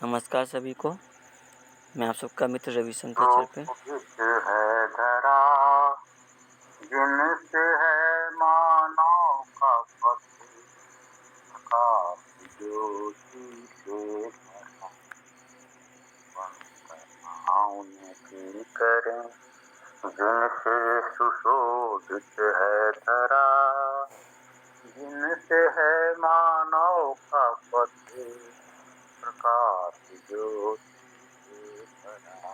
नमस्कार सभी को। मैं आप सबका मित्र रविशंकर तो चरपे। पवित्र है धरा, जिनसे है मानव का पथ, प्रकाश ज्योति से भरा। वंदना उनकी करें, जिनसे सुशोभित है धरा, जिनसे है मानव का पथ, प्रकाश ज्योति से भरा।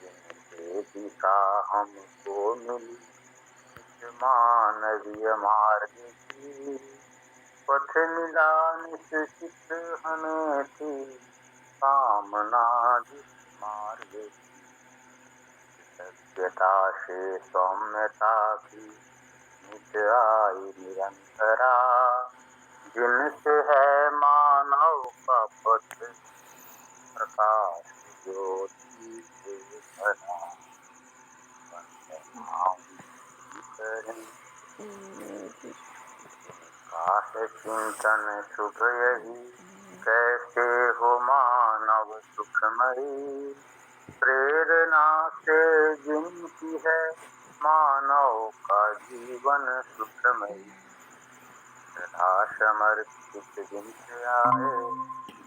जिनसे दिशा हमको मिली मानवीय मार्ग की, पथ मिला निश्चित हमें थी, कामना जिस मार्ग की। सत्यता से सौम्यता की नित आई निरंतरा, जिनसे है मानव का पथ, प्रकाश ज्योति से भरा। वंदना उनकी करें, जिनका है चिंतन शुभ यही, कैसे हो मानव सुखमयी। प्रेरणा से जिनकी है मानव का जीवन सुखमयी। सदा समर्पित जिनसे आए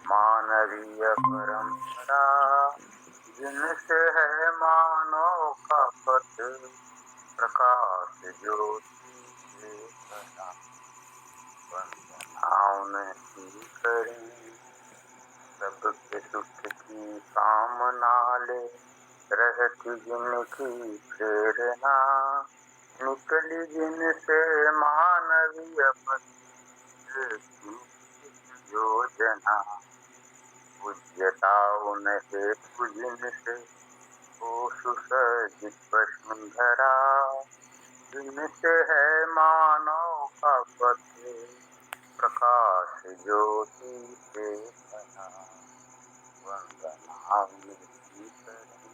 मानवीय परंपरा, जिनसे है मानव का पथ, प्रकाश ज्योति से भरा। वंदना उनकी करें, सबके सुख की कामना ले, रहती जिनकी प्रेरणा। निकली जिनसे मानवीय पथ की योजना। पूज्यता उन हेतु जिनसे हो सुसज्जित वसुंधरा, जिनसे है मानव का पथ, प्रकाश ज्योति से भरा। वंदना उनकी करें,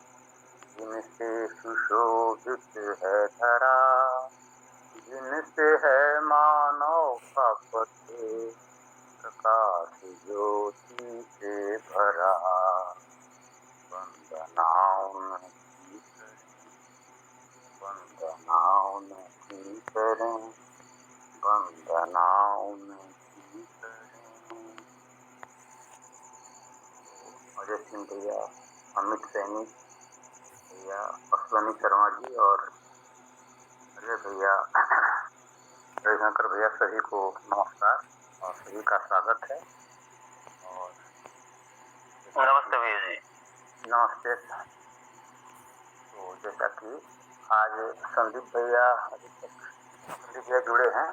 जिनसे सुशोभित है धरा, जिनसे है मानव का पथ, प्रकाश ज्योति से भरा। वंदना उनकी करें, वंदना उनकी करें, वंदना उनकी करें। अजय सिंह भैया, अमित सैनी भैया, अश्वनी शर्मा जी और अजय भैया, रविशंकर भैया, सभी को नमस्कार और सभी का स्वागत है। और नमस्ते भैया जी। नमस्ते। तो जैसा कि आज संदीप भैया जुड़े हैं,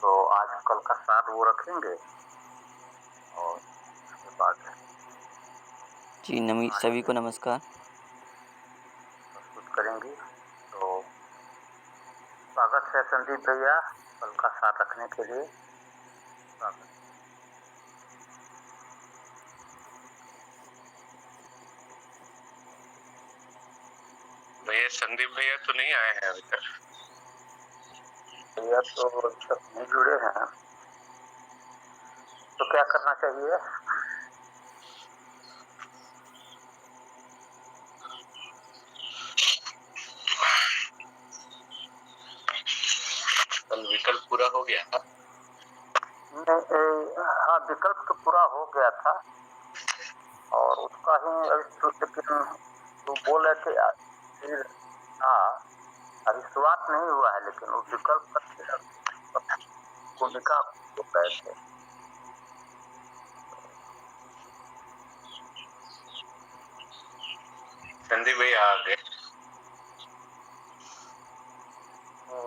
तो आज कल का साथ वो रखेंगे और उसके बाद जी सभी को नमस्कार। प्रस्तुत करेंगे। तो स्वागत है संदीप भैया, कल का साथ रखने के लिए स्वागत। भैया संदीप भैया तो नहीं आए हैं अभी तक। भैया तो अभी तक नहीं जुड़े हैं, तो क्या करना चाहिए? कल विकल्प पूरा हो गया था। हाँ, विकल्प तो पूरा हो गया था और उसका ही लेकिन तो बोले कि हाँ, अभी शुरुआत नहीं हुआ है, लेकिन वो विकल्प भूमिका को गए थे। संदीप भैया आ गए।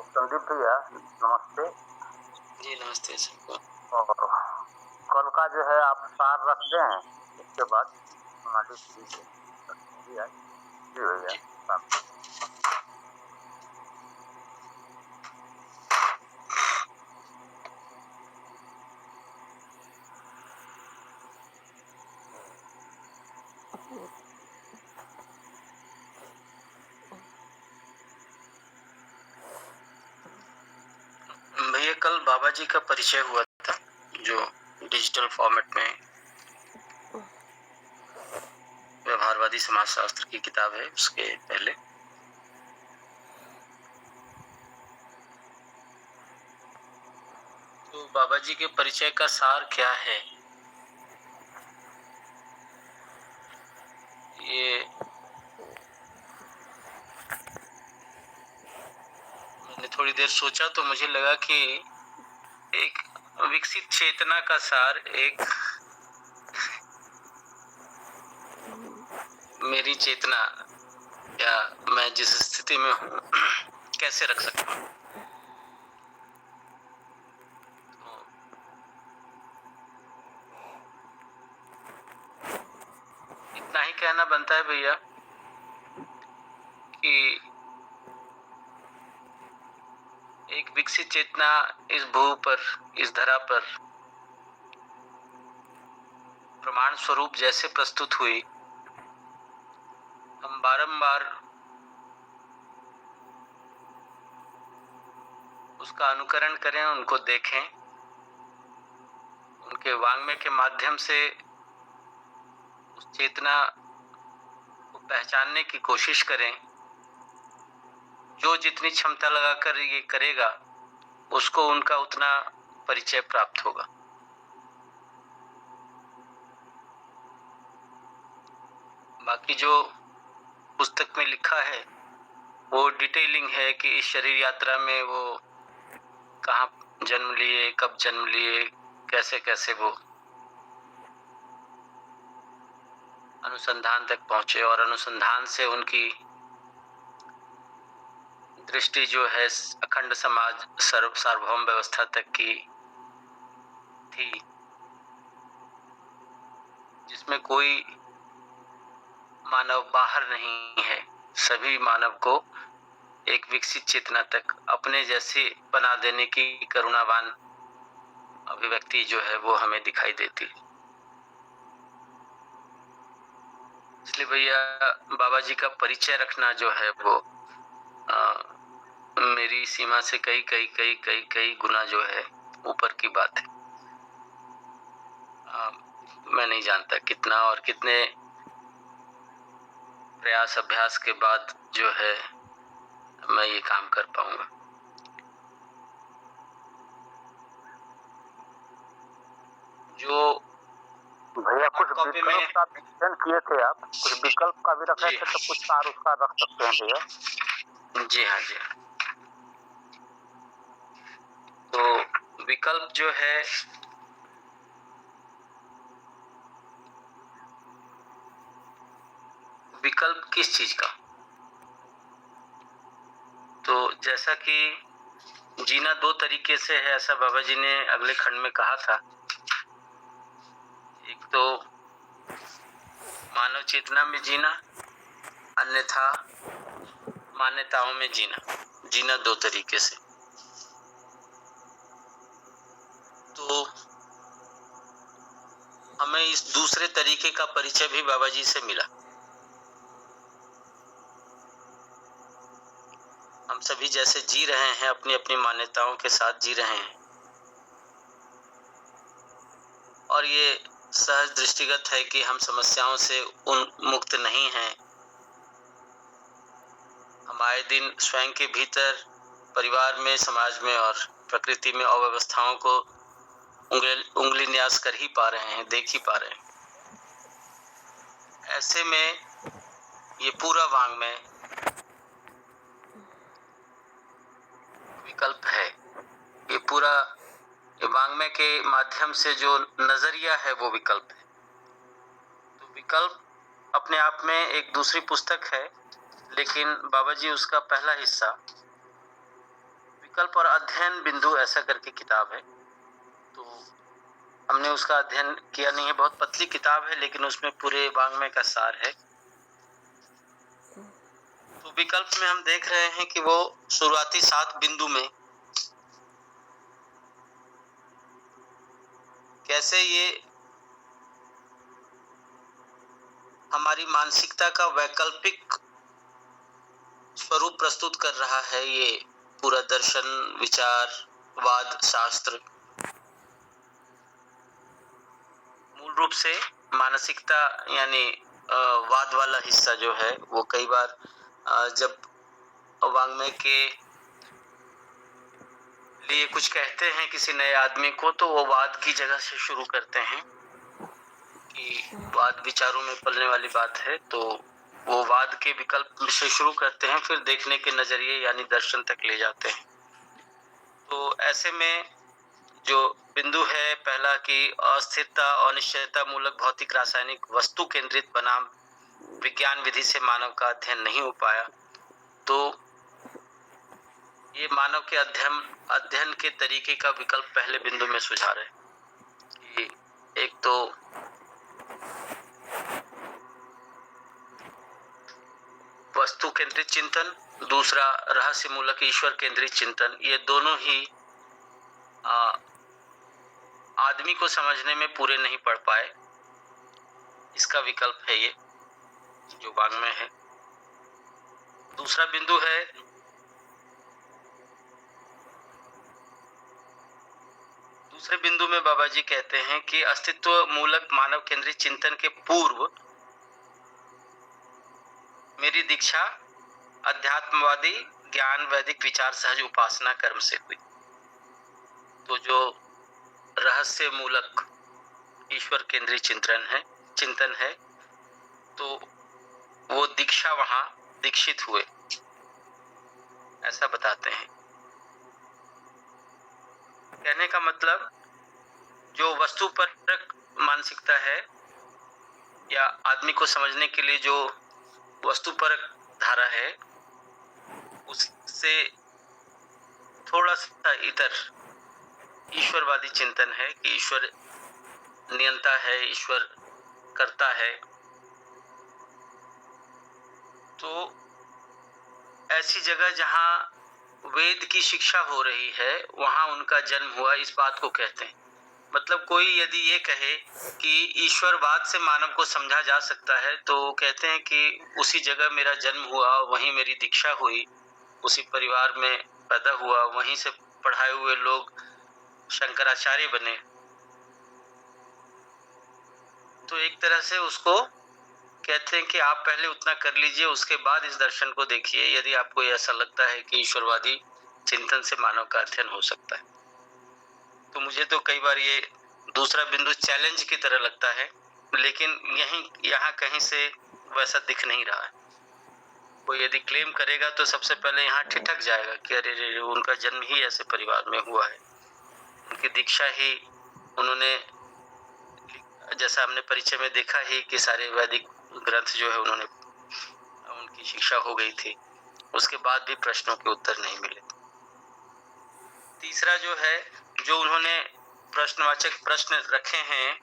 संदीप भैया नमस्ते जी नमस्ते सबको। और कल का जो है आप सार रख दें, उसके बाद हमारी जी भैया। भैया कल बाबा जी का परिचय हुआ था, जो डिजिटल फॉर्मेट में व्यवहारवादी समाजशास्त्र की किताब है उसके पहले। तो बाबा जी के परिचय का सार क्या है, ये मैंने थोड़ी देर सोचा तो मुझे लगा कि एक विकसित चेतना का सार, एक मेरी चेतना या मैं जिस स्थिति में हूँ कैसे रख सकता हूँ। तो इतना ही कहना बनता है भैया कि एक विकसित चेतना इस भू पर, इस धरा पर प्रमाण स्वरूप जैसे प्रस्तुत हुई, हम बारंबार उसका अनुकरण करें, उनको देखें, उनके वाङ्मय के माध्यम से उस चेतना को पहचानने की कोशिश करें। जो जितनी क्षमता लगाकर ये करेगा उसको उनका उतना परिचय प्राप्त होगा। बाकी जो पुस्तक में लिखा है वो डिटेलिंग है कि इस शरीर यात्रा में वो कहाँ जन्म लिए, कब जन्म लिए, कैसे कैसे वो अनुसंधान तक पहुंचे और अनुसंधान से उनकी दृष्टि जो है अखंड समाज, सार्वभौम व्यवस्था तक की थी, जिसमें कोई मानव बाहर नहीं है। सभी मानव को एक विकसित चेतना तक अपने जैसे बना देने की करुणावान अभिव्यक्ति जो है वो हमें दिखाई देती है। इसलिए भैया बाबा जी का परिचय रखना जो है वो मेरी सीमा से कई कई कई कई कई गुना जो है ऊपर की बात है। मैं नहीं जानता कितना और कितने प्रयास अभ्यास के बाद जो है मैं ये काम कर पाऊंगा। जो भैया कुछ कॉपी में विकल्प का विजन किए थे आप, कुछ विकल्प का भी रख रहे थे, तो कुछ सार उसका रख सकते हैं भैया। जी हाँ, जी हाँ। तो विकल्प जो है विकल्प किस चीज का, तो जैसा कि जीना दो तरीके से है ऐसा बाबा जी ने अगले खंड में कहा था। एक तो मानव चेतना में जीना, अन्यथा मान्यताओं में जीना। जीना दो तरीके से। तो हमें इस दूसरे तरीके का परिचय भी बाबा जी से मिला। हम सभी जैसे जी रहे हैं, अपनी अपनी मान्यताओं के साथ जी रहे हैं, और ये सहज दृष्टिगत है कि हम समस्याओं से मुक्त नहीं हैं। हम आए दिन स्वयं के भीतर, परिवार में, समाज में और प्रकृति में अव्यवस्थाओं को उंगली न्यास कर ही पा रहे हैं, देख ही पा रहे हैं। ऐसे में ये पूरा वाङ्मय विकल्प है। ये पूरा वाङ्मय के माध्यम से जो नजरिया है वो विकल्प है। तो विकल्प अपने आप में एक दूसरी पुस्तक है, लेकिन बाबा जी उसका पहला हिस्सा विकल्प और अध्ययन बिंदु ऐसा करके किताब है। तो हमने उसका अध्ययन किया नहीं है, बहुत पतली किताब है, लेकिन उसमें पूरे वाङ्मय का सार है। तो विकल्प में हम देख रहे हैं कि वो शुरुआती 7 बिंदु में कैसे ये हमारी मानसिकता का वैकल्पिक स्वरूप प्रस्तुत कर रहा है। ये पूरा दर्शन, विचार, वाद, शास्त्र मूल रूप से मानसिकता यानी वाद वाला हिस्सा जो है वो कई बार जब वाङ्मय के लिए कुछ कहते हैं किसी नए आदमी को, तो वो वाद की जगह से शुरू करते हैं कि वाद विचारों में पलने वाली बात है, तो वो वाद के विकल्प से शुरू करते हैं, फिर देखने के नजरिए यानी दर्शन तक ले जाते हैं। तो ऐसे में जो बिंदु है पहला कि अस्थिरता अनिश्चयता मूलक भौतिक रासायनिक वस्तु केंद्रित बनाम विज्ञान विधि से मानव का अध्ययन नहीं हो पाया, तो ये मानव के अध्ययन के तरीके का विकल्प पहले बिंदु में सुझा रहे कि एक तो वस्तु केंद्रित चिंतन, दूसरा रहस्य मूलक ईश्वर केंद्रित चिंतन। ये दोनों ही आदमी को समझने में पूरे नहीं पड़ पाए। इसका विकल्प है ये जो वाङ्मय है। दूसरा बिंदु है दूसरे बिंदु में बाबा जी कहते हैं कि अस्तित्व मूलक मानव केंद्रित चिंतन के पूर्व मेरी दीक्षा अध्यात्मवादी ज्ञान वैदिक विचार सहज उपासना कर्म से हुई। तो जो रहस्य मूलक ईश्वर केंद्रित चिंतन है तो वो दीक्षा वहां दीक्षित हुए, ऐसा बताते हैं। कहने का मतलब जो वस्तुपरक मानसिकता है या आदमी को समझने के लिए जो वस्तुपरक धारा है, उससे थोड़ा सा इतर ईश्वरवादी चिंतन है कि ईश्वर नियंता है, ईश्वर करता है। तो ऐसी जगह जहां वेद की शिक्षा हो रही है वहां उनका जन्म हुआ, इस बात को कहते हैं। मतलब कोई यदि ये कहे कि ईश्वरवाद से मानव को समझा जा सकता है, तो कहते हैं कि उसी जगह मेरा जन्म हुआ, वहीं मेरी दीक्षा हुई, उसी परिवार में पैदा हुआ, वहीं से पढ़ाए हुए लोग शंकराचार्य बने। तो एक तरह से उसको कहते हैं कि आप पहले उतना कर लीजिए, उसके बाद इस दर्शन को देखिए, यदि आपको ऐसा लगता है कि ईश्वरवादी चिंतन से मानव का अध्ययन हो सकता है। तो मुझे तो कई बार ये दूसरा बिंदु चैलेंज की तरह लगता है, लेकिन यहाँ कहीं से वैसा दिख नहीं रहा है। कोई यदि क्लेम करेगा तो सबसे पहले यहाँ ठिठक जाएगा कि अरे उनका जन्म ही ऐसे परिवार में हुआ है, उनकी दीक्षा ही उन्होंने, जैसा हमने परिचय में देखा ही कि सारे वैदिक ग्रंथ जो है उन्होंने, उनकी शिक्षा हो गई थी, उसके बाद भी प्रश्नों के उत्तर नहीं मिले। तीसरा जो है, जो उन्होंने प्रश्नवाचक प्रश्न रखे हैं,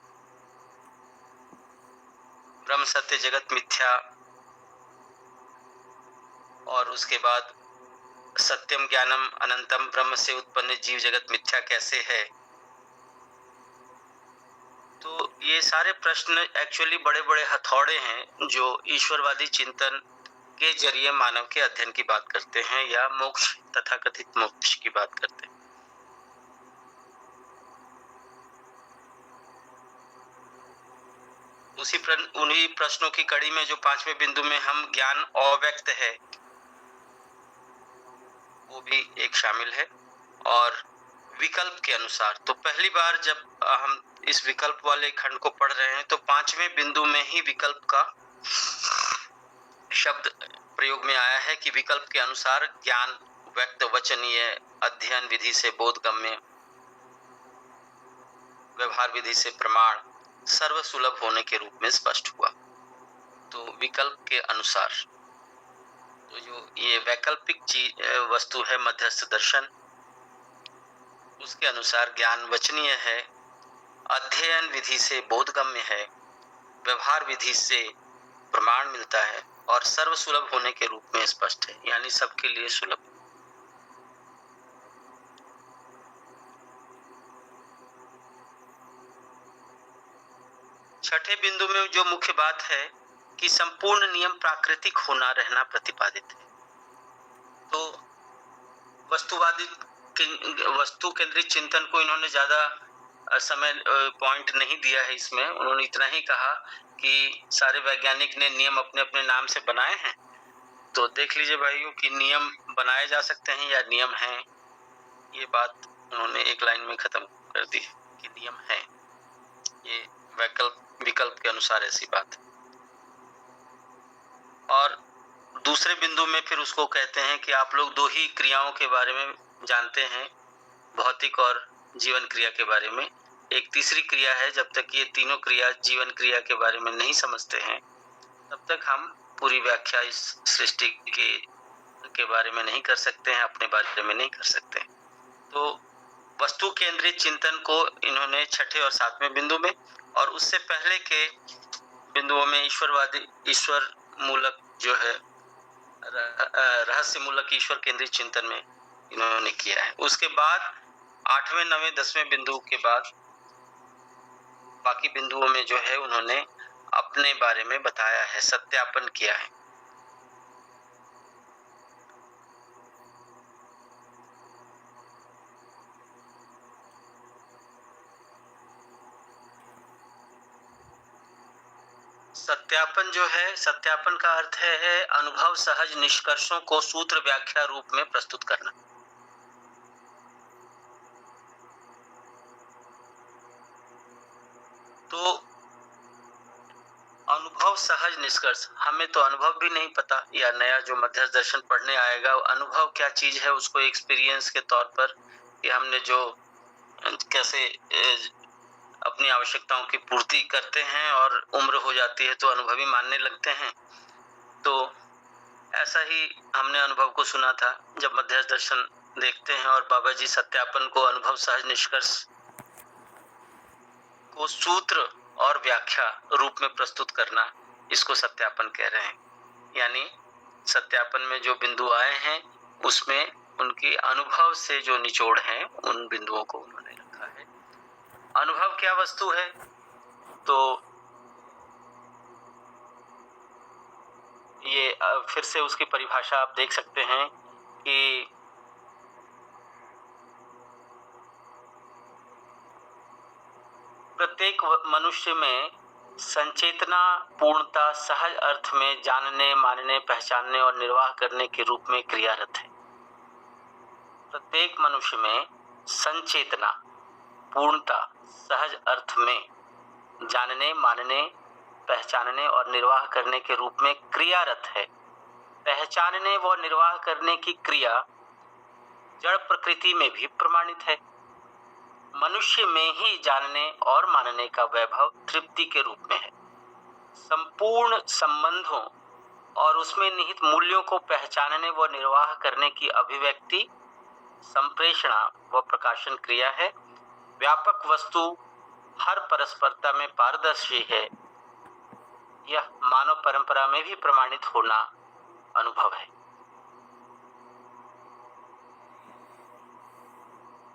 ब्रह्म सत्य जगत मिथ्या, और उसके बाद सत्यम ज्ञानम अनंतम, ब्रह्म से उत्पन्न जीव जगत मिथ्या कैसे है। तो ये सारे प्रश्न एक्चुअली बड़े बड़े हथौड़े हैं जो ईश्वरवादी चिंतन के जरिए मानव के अध्ययन की बात करते हैं या मोक्ष, तथाकथित मोक्ष की बात करते हैं। उन्हीं प्रश्नों की कड़ी में जो पांचवें बिंदु में हम ज्ञान अव्यक्त है वो भी एक शामिल है, और विकल्प के अनुसार। तो पहली बार जब हम इस विकल्प वाले खंड को पढ़ रहे हैं तो पांचवें बिंदु में ही विकल्प का शब्द प्रयोग में आया है कि विकल्प के अनुसार ज्ञान व्यक्त वचनीय अध्ययन विधि से बोधगम्य, व्यवहार विधि से प्रमाण, सर्व सुलभ होने के रूप में स्पष्ट हुआ। तो विकल्प के अनुसार, तो जो ये वैकल्पिक चीज वस्तु है मध्यस्थ दर्शन, उसके अनुसार ज्ञान वचनीय है, अध्ययन विधि से बोधगम्य है, व्यवहार विधि से प्रमाण मिलता है और सर्व सुलभ होने के रूप में स्पष्ट है, यानी सबके लिए सुलभ। छठे बिंदु में जो मुख्य बात है कि संपूर्ण नियम प्राकृतिक होना रहना प्रतिपादित है। तो वस्तु केंद्रित चिंतन को इन्होंने ज्यादा समय पॉइंट नहीं दिया है इसमें। उन्होंने इतना ही कहा कि सारे वैज्ञानिक ने नियम अपने अपने नाम से बनाए हैं। तो देख लीजिए भाइयों कि नियम बनाए जा सकते हैं या नियम हैं, ये बात उन्होंने एक लाइन में खत्म कर दी कि नियम है, ये विकल्प के अनुसार ऐसी बात। और दूसरे बिंदु में फिर उसको कहते हैं कि आप लोग दो ही क्रियाओं के बारे में जानते हैं, भौतिक और जीवन क्रिया के बारे में। एक तीसरी क्रिया है, जब तक ये तीनों क्रिया जीवन क्रिया के बारे में नहीं समझते हैं तब तक हम पूरी व्याख्या इस सृष्टि के बारे में नहीं कर सकते हैं, अपने बारे में नहीं कर सकते। तो वस्तु केंद्रित चिंतन को इन्होंने छठे और सातवें बिंदु में, और उससे पहले के बिंदुओं में ईश्वर मूलक जो है रहस्य मूलक ईश्वर केंद्रित चिंतन में इन्होंने किया है। उसके बाद 8वें 9वें 10वें बिंदु के बाद बाकी बिंदुओं में जो है उन्होंने अपने बारे में बताया है, सत्यापन किया है। सत्यापन जो है, सत्यापन का अर्थ है अनुभव सहज निष्कर्षों को सूत्र व्याख्या रूप में प्रस्तुत करना। तो अनुभव सहज निष्कर्ष, हमें तो अनुभव भी नहीं पता, या नया जो मध्यस्थ दर्शन पढ़ने आएगा अनुभव क्या चीज है उसको एक्सपीरियंस के तौर पर, कि हमने जो कैसे अपनी आवश्यकताओं की पूर्ति करते हैं और उम्र हो जाती है तो अनुभवी मानने लगते हैं। तो ऐसा ही हमने अनुभव को सुना था। जब मध्यस्थ दर्शन देखते हैं और बाबा जी सत्यापन को अनुभव सहज निष्कर्ष को सूत्र और व्याख्या रूप में प्रस्तुत करना, इसको सत्यापन कह रहे हैं। यानी सत्यापन में जो बिंदु आए हैं उसमें उनके अनुभव से जो निचोड़ हैं उन बिंदुओं को उन्होंने रखा है। अनुभव क्या वस्तु है, तो ये फिर से उसकी परिभाषा आप देख सकते हैं कि प्रत्येक मनुष्य में संचेतना पूर्णता सहज अर्थ में जानने, मानने, पहचानने और निर्वाह करने के रूप में क्रियारत है। प्रत्येक मनुष्य में संचेतना पूर्णता सहज अर्थ में जानने, मानने, पहचानने और निर्वाह करने के रूप में क्रियारत है। पहचानने व निर्वाह करने की क्रिया जड़ प्रकृति में भी प्रमाणित है। मनुष्य में ही जानने और मानने का वैभव तृप्ति के रूप में है। संपूर्ण संबंधों और उसमें निहित मूल्यों को पहचानने व निर्वाह करने की अभिव्यक्ति संप्रेषणा व प्रकाशन क्रिया है। व्यापक वस्तु हर परस्परता में पारदर्शी है। यह मानव परंपरा में भी प्रमाणित होना अनुभव है।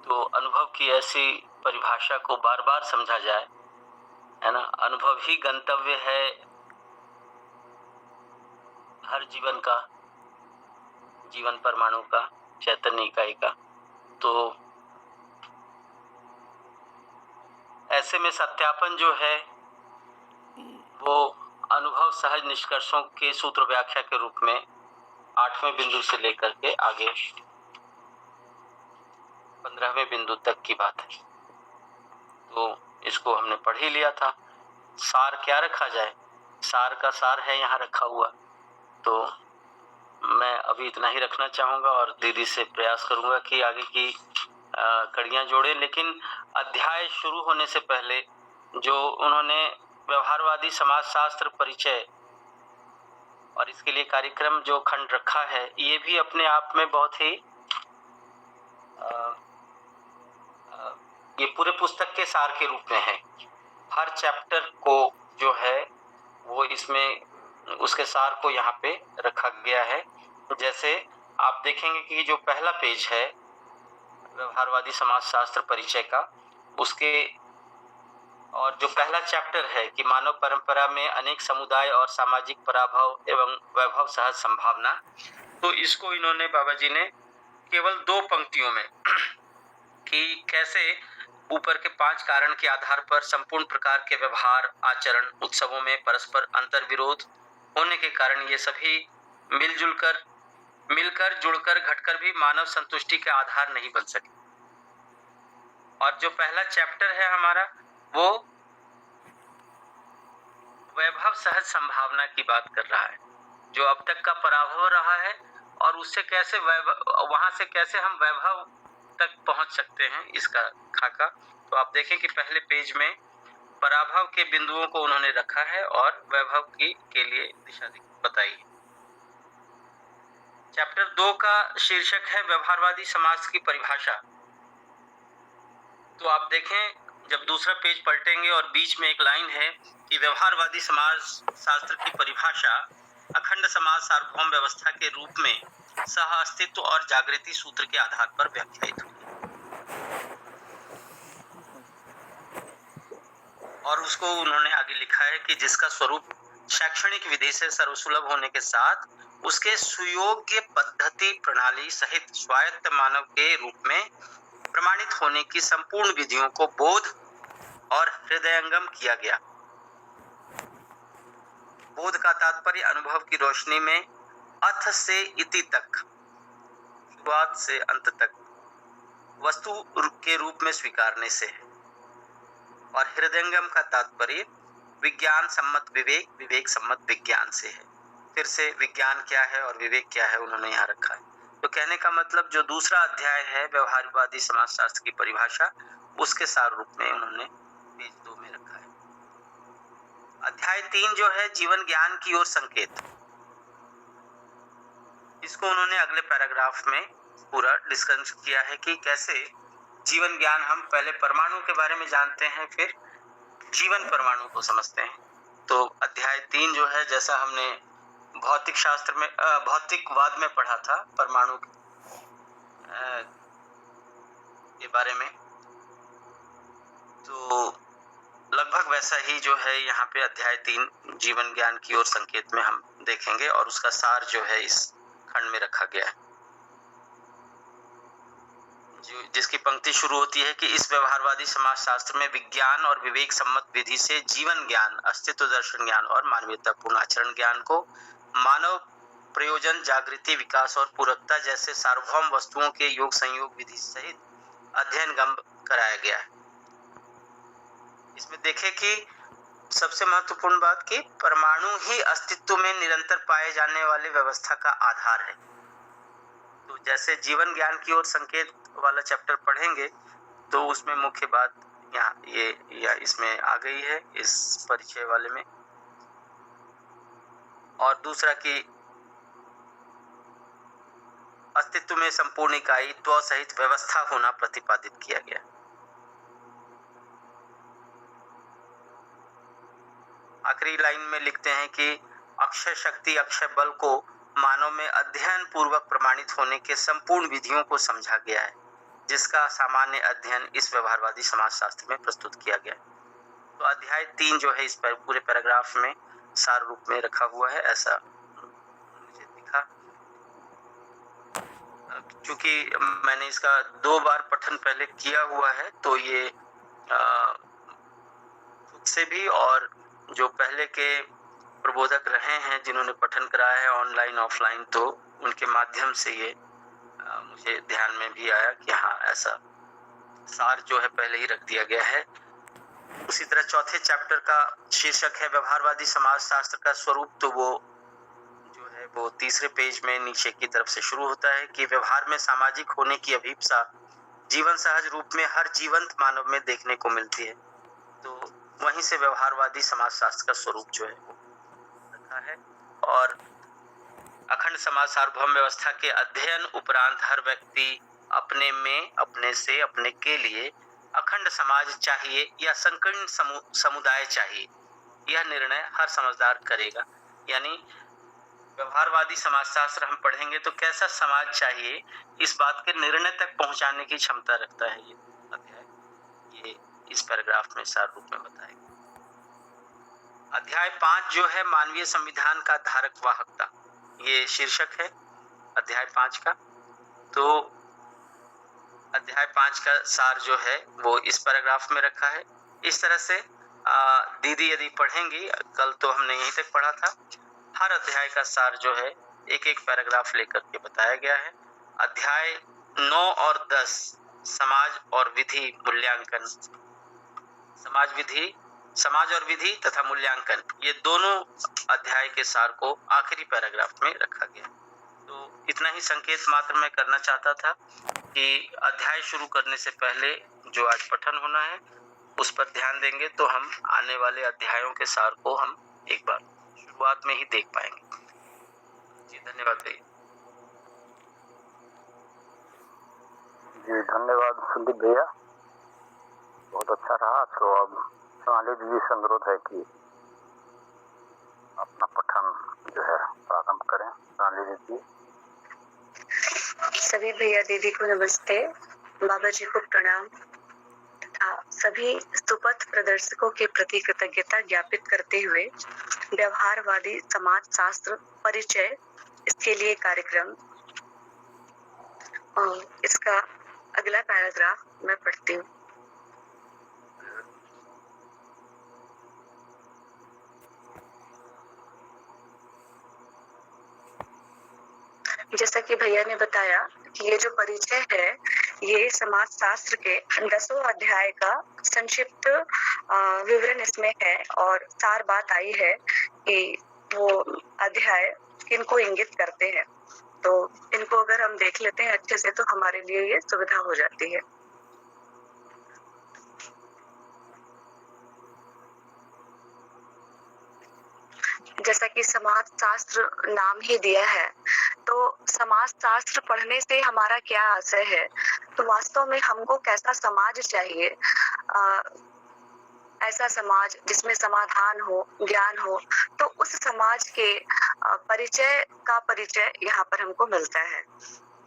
तो अनुभव की ऐसी परिभाषा को बार बार समझा जाए, है ना। अनुभव ही गंतव्य है हर जीवन का, जीवन परमाणु का, चैतन्य इकाई का। तो ऐसे में सत्यापन जो है वो अनुभव सहज निष्कर्षों के सूत्र व्याख्या के रूप में 8वें बिंदु से लेकर के आगे 15वें बिंदु तक की बात है। तो इसको हमने पढ़ ही लिया था। सार क्या रखा जाए, सार का सार है यहाँ रखा हुआ। तो मैं अभी इतना ही रखना चाहूँगा और दीदी से प्रयास करूँगा कि आगे की कड़ियाँ जोड़े। लेकिन अध्याय शुरू होने से पहले जो उन्होंने व्यवहारवादी समाजशास्त्र परिचय और इसके लिए कार्यक्रम जो खंड रखा है, ये भी अपने आप में बहुत ही ये पूरे पुस्तक के सार के रूप में है। हर चैप्टर को जो है वो इसमें उसके सार को यहाँ पे रखा गया है। जैसे आप देखेंगे कि जो पहला पेज है व्यवहारवादी समाजशास्त्र परिचय का, उसके और जो पहला चैप्टर है कि मानव परंपरा में अनेक समुदाय और सामाजिक पराभव एवं वैभव सहज संभावना, तो इसको इन्होंने बाबा जी ने केवल 2 पंक्तियों में कि कैसे ऊपर के 5 कारण के आधार पर संपूर्ण प्रकार के व्यवहार, आचरण, उत्सवों में परस्पर अंतर विरोध होने के कारण ये सभी मिलकर जुड़कर घटकर भी मानव संतुष्टि के आधार नहीं बन सके। और जो पहला चैप्टर है हमारा, वो वैभव सहज संभावना की बात कर रहा है, जो अब तक का पराभव रहा है और उससे कैसे वहां से कैसे हम वैभव तक पहुंच सकते हैं, इसका खाका। तो आप देखें कि पहले पेज में पराभव के बिंदुओं को उन्होंने रखा है और वैभव के लिए दिशा बताई है। चैप्टर 2 का शीर्षक है व्यवहारवादी समाज की परिभाषा। तो आप देखें, जब दूसरा पेज पलटेंगे और बीच में एक लाइन है कि व्यवहारवादी समाज शास्त्र की परिभाषा अखंड समाज सार्वभौम व्यवस्था के रूप में सह अस्तित्व और जागृति सूत्र के आधार पर व्याख्यायित हुई और उसको उन्होंने आगे लिखा है कि जिसका स्वरूप शैक्षणिक विधि से सर्वसुलभ होने के साथ उसके सुयोग्य पद्धति प्रणाली सहित स्वायत्त मानव के रूप में प्रमाणित होने की संपूर्ण विधियों को बोध और हृदयंगम किया गया। बोध का तात्पर्य अनुभव की रोशनी में अथ से इति तक, शुरुआत से अंत तक वस्तु के रूप में स्वीकारने से है। और हृदयंगम का तात्पर्य विज्ञान सम्मत विवेक, विवेक सम्मत विज्ञान से है। फिर से विज्ञान क्या है और विवेक क्या है उन्होंने यहाँ रखा है। तो कहने का मतलब जो दूसरा अध्याय है व्यवहारवादी समाजशास्त्र की परिभाषा, उसके सार रूप में उन्होंने पेज 2 में रखा है। अध्याय 3 जो है जीवन ज्ञान की ओर संकेत, इसको उन्होंने अगले पैराग्राफ में पूरा डिस्कस किया है कि कैसे जीवन ज्ञान, हम पहले परमाणु के बारे में जानते हैं, फिर जीवन परमाणु को समझते हैं। तो अध्याय 3 जो है, जैसा हमने भौतिक शास्त्र में भौतिकवाद में पढ़ा था परमाणु के बारे में, तो लगभग वैसा ही जो है यहाँ पे अध्याय 3 जीवन ज्ञान की ओर संकेत में हम देखेंगे और उसका सार जो है इस खंड में रखा गया है, जिसकी पंक्ति शुरू होती है कि इस व्यवहारवादी समाजशास्त्र में विज्ञान और विवेक सम्मत विधि से जीवन ज्ञान, अस्तित्व दर्शन ज्ञान और मानवीयतापूर्ण आचरण ज्ञान को मानव प्रयोजन, जागृति, विकास और पूरकता जैसे सार्वभौम वस्तुओं के योग संयोग विधि सहित अध्ययन गम कराया गया है। इसमें देखें कि सबसे महत्वपूर्ण बात कि परमाणु ही अस्तित्व में निरंतर पाए जाने वाले व्यवस्था का आधार है। तो जैसे जीवन ज्ञान की ओर संकेत वाला चैप्टर पढ़ेंगे तो उसमें मुख्य बात यहाँ इसमें आ गई है इस परिचय वाले में। और दूसरा कि अस्तित्व में संपूर्ण इकाई त्व सहित व्यवस्था होना प्रतिपादित किया गया। आखिरी लाइन में लिखते हैं कि अक्षय शक्ति, अक्षय बल को मानव में अध्ययन पूर्वक प्रमाणित होने के संपूर्ण विधियों को समझा गया है, जिसका सामान्य अध्ययन इस व्यवहारवादी समाजशास्त्र में प्रस्तुत किया गया है। तो अध्याय 3 जो है इस पर पूरे पैराग्राफ में सार रूप में रखा हुआ है, ऐसा मुझे दिखा। क्योंकि मैंने इसका 2 बार पठन पहले किया हुआ है, तो ये खुद से भी और जो पहले के प्रबोधक रहे हैं जिन्होंने पठन कराया है ऑनलाइन ऑफलाइन, तो उनके माध्यम से ये मुझे ध्यान में भी आया कि हाँ, ऐसा सार जो है पहले ही रख दिया गया है। उसी तरह चौथे चैप्टर का शीर्षक है व्यवहारवादी समाजशास्त्र का स्वरूप। तो वो जो है वो तीसरे पेज में नीचे की तरफ से शुरू होता है कि व्यवहार में सामाजिक होने की अभिप्सा जीवन सहज रूप में हर जीवंत मानव में देखने को मिलती है। तो वहीं से व्यवहारवादी समाजशास्त्र का स्वरूप जो है वो रखा है। और अखंड समाज सार्वभौम व्यवस्था के अध्ययन उपरांत हर व्यक्ति अपने में, अपने से, अपने के लिए अखंड समाज चाहिए या संकीर्ण समुदाय चाहिए, यह निर्णय हर समझदार करेगा। यानी व्यवहारवादी समाजशास्त्र हम पढ़ेंगे तो कैसा समाज चाहिए, इस बात के निर्णय तक पहुंचाने की क्षमता रखता है ये अध्याय। ये इस पैराग्राफ में सार रूप में बताएगा। अध्याय 5 जो है मानवीय संविधान का धारक वाहकता, ये शीर्षक है अध्याय 5 का। तो अध्याय 5 का सार जो है वो इस पैराग्राफ में रखा है। इस तरह से दीदी यदि पढ़ेंगी, कल तो हमने यहीं तक पढ़ा था, हर अध्याय का सार जो है एक एक पैराग्राफ लेकर के बताया गया है। अध्याय 9 और 10 समाज और विधि मूल्यांकन, समाज और विधि तथा मूल्यांकन, ये दोनों अध्याय के सार को आखिरी पैराग्राफ में रखा गया। तो इतना ही संकेत मात्र मैं करना चाहता था कि अध्याय शुरू करने से पहले जो आज पठन होना है उस पर ध्यान देंगे तो हम आने वाले अध्यायों के सार को हम एक बार शुरुआत में ही देख पाएंगे। जी धन्यवाद भैया। जी धन्यवाद संदीप भैया, बहुत अच्छा रहा। तो अब सोनाली दीदी से अनुरोध है कि अपना पठन जो है प्रारंभ करें। सोनाली दीदी। सभी भैया दीदी को नमस्ते, बाबा जी को प्रणाम तथा सभी सुपथ प्रदर्शकों के प्रति कृतज्ञता ज्ञापित करते हुए व्यवहारवादी समाज शास्त्र परिचय, इसके लिए कार्यक्रम और इसका अगला पैराग्राफ मैं पढ़ती हूँ। जैसा कि भैया ने बताया कि ये जो परिचय है ये समाज शास्त्र के 10वें अध्याय का संक्षिप्त विवरण इसमें है और सार बात आई है कि वो अध्याय किनको इंगित करते हैं। तो इनको अगर हम देख लेते हैं अच्छे से तो हमारे लिए ये सुविधा हो जाती है। जैसा कि समाज शास्त्र नाम ही दिया है, तो समाज शास्त्र पढ़ने से हमारा क्या आशय है, तो वास्तव में हमको कैसा समाज चाहिए, ऐसा समाज जिसमें समाधान हो, ज्ञान हो, तो उस समाज के परिचय यहाँ पर हमको मिलता है।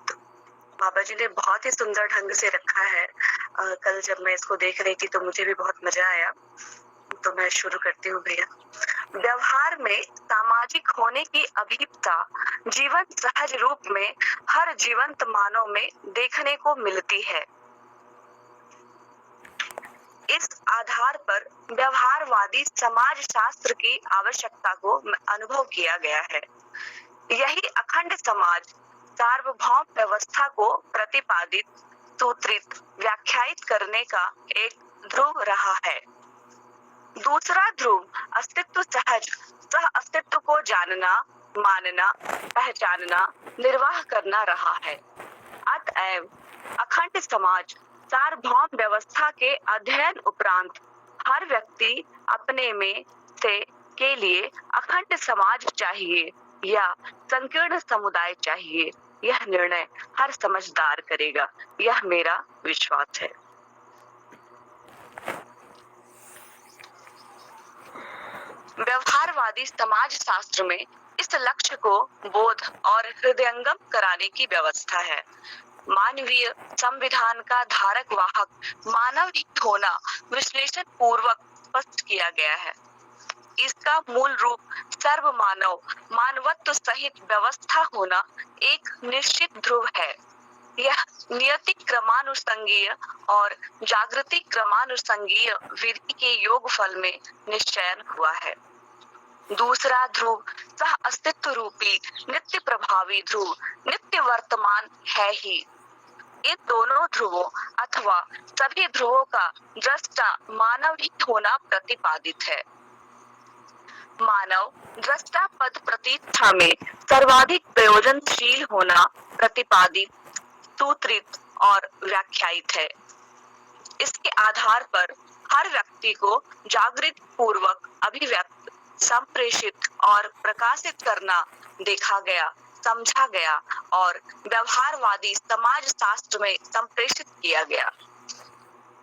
तो बाबा जी ने बहुत ही सुंदर ढंग से रखा है। कल जब मैं इसको देख रही थी तो मुझे भी बहुत मजा आया। तो मैं शुरू करती हूँ भैया। व्यवहार में सामाजिक होने की अभिप्सा जीवन सहज रूप में हर जीवंत मानव में देखने को मिलती है। इस आधार पर व्यवहारवादी समाज शास्त्र की आवश्यकता को अनुभव किया गया है। यही अखंड समाज सार्वभौम व्यवस्था को प्रतिपादित, सूत्रित, व्याख्यायित करने का एक ध्रुव रहा है। दूसरा ध्रुव अस्तित्व सहज सह अस्तित्व को जानना, मानना, पहचानना, निर्वाह करना रहा है। अतएव अखंड समाज सार्वभौम व्यवस्था के अध्ययन उपरांत हर व्यक्ति अपने में से के लिए अखंड समाज चाहिए या संकीर्ण समुदाय चाहिए, यह निर्णय हर समझदार करेगा, यह मेरा विश्वास है। व्यवहारवादी समाज शास्त्र में इस लक्ष्य को बोध और हृदयंगम कराने की व्यवस्था है। मानवीय संविधान का धारक वाहक मानव होना विश्लेषण पूर्वक स्पष्ट किया गया है। इसका मूल रूप सर्व मानवत्व सहित व्यवस्था होना एक निश्चित ध्रुव है। यह नियति क्रमानुसंगीय और जागृति क्रमानुसंगीय विधि के योगफल में निश्चयन हुआ है। दूसरा ध्रुव सह अस्तित्व रूपी नित्य प्रभावी ध्रुव नित्य वर्तमान है ही। इन दोनों ध्रुवों अथवा सभी ध्रुवों का दृष्टा मानव ही होना प्रतिपादित है। मानव दृष्टा पद प्रतिष्ठा में सर्वाधिक प्रयोजनशील होना प्रतिपादित, सूत्रित और व्याख्यायित है। इसके आधार पर हर व्यक्ति को जागृत पूर्वक अभिव्यक्त, संप्रेषित और प्रकाशित करना देखा गया, समझा गया और व्यवहारवादी समाज शास्त्र में संप्रेषित किया गया।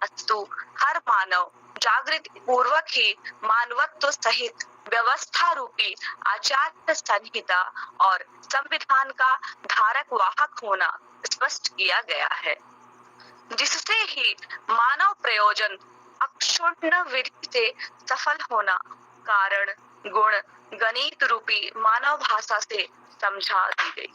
अस्तु हर मानव जागृत पूर्वक ही मानवत्व सहित व्यवस्था रूपी आचार्य संहिता और संविधान का धारक वाहक होना स्पष्ट किया गया है, जिससे ही मानव प्रयोजन अक्षुण्ण विधि से सफल होना कारण गुण गणित रूपी मानव भाषा से समझा दी गई।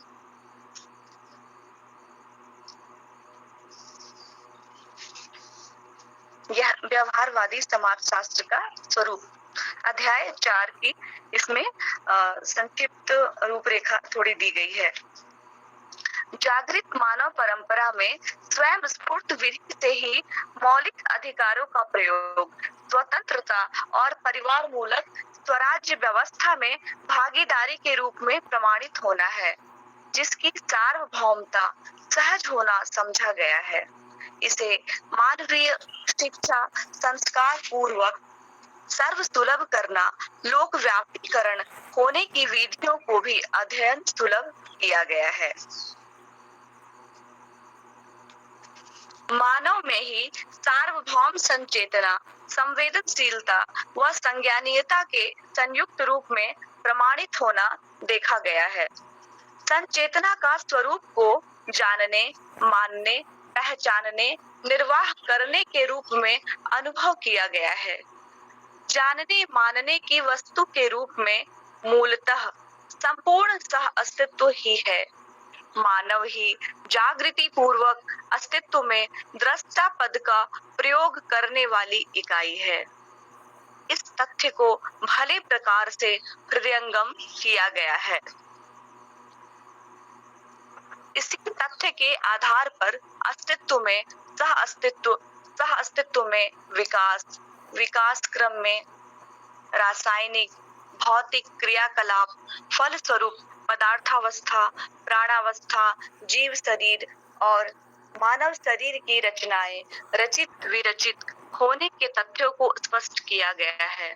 यह व्यवहारवादी समाजशास्त्र का स्वरूप। अध्याय 4 की इसमें संक्षिप्त रूपरेखा थोड़ी दी गई है। जागृत मानव परंपरा में स्वयं स्फूर्त विधि से ही मौलिक अधिकारों का प्रयोग, स्वतंत्रता और परिवार मूलक स्वराज्य व्यवस्था में भागीदारी के रूप में प्रमाणित होना है, जिसकी सार्वभौमता सहज होना समझा गया है। इसे मानवीय शिक्षा संस्कार पूर्वक सर्व सुलभ करना, लोक व्यापीकरण होने की विधियों को भी अध्ययन सुलभ किया गया है। मानव में ही सार्वभौम संचेतना, संवेदनशीलता व संज्ञानीयता के संयुक्त रूप में प्रमाणित होना देखा गया है। संचेतना का स्वरूप को जानने, मानने, पहचानने, निर्वाह करने के रूप में अनुभव किया गया है। जानने मानने की वस्तु के रूप में मूलतः संपूर्ण सह अस्तित्व ही है। मानव ही जागृति पूर्वक अस्तित्व में दृष्टा पद का प्रयोग करने वाली इकाई है। इस तथ्य को भले प्रकार से हृदयंगम किया गया है। इसी तथ्य के आधार पर अस्तित्व में सह अस्तित्व में विकास, विकास क्रम में रासायनिक भौतिक क्रियाकलाप, फलस्वरूप पदार्थावस्था, प्राणावस्था, जीव शरीर और मानव शरीर की रचनाएं रचित विरचित होने के तथ्यों को स्पष्ट किया गया है।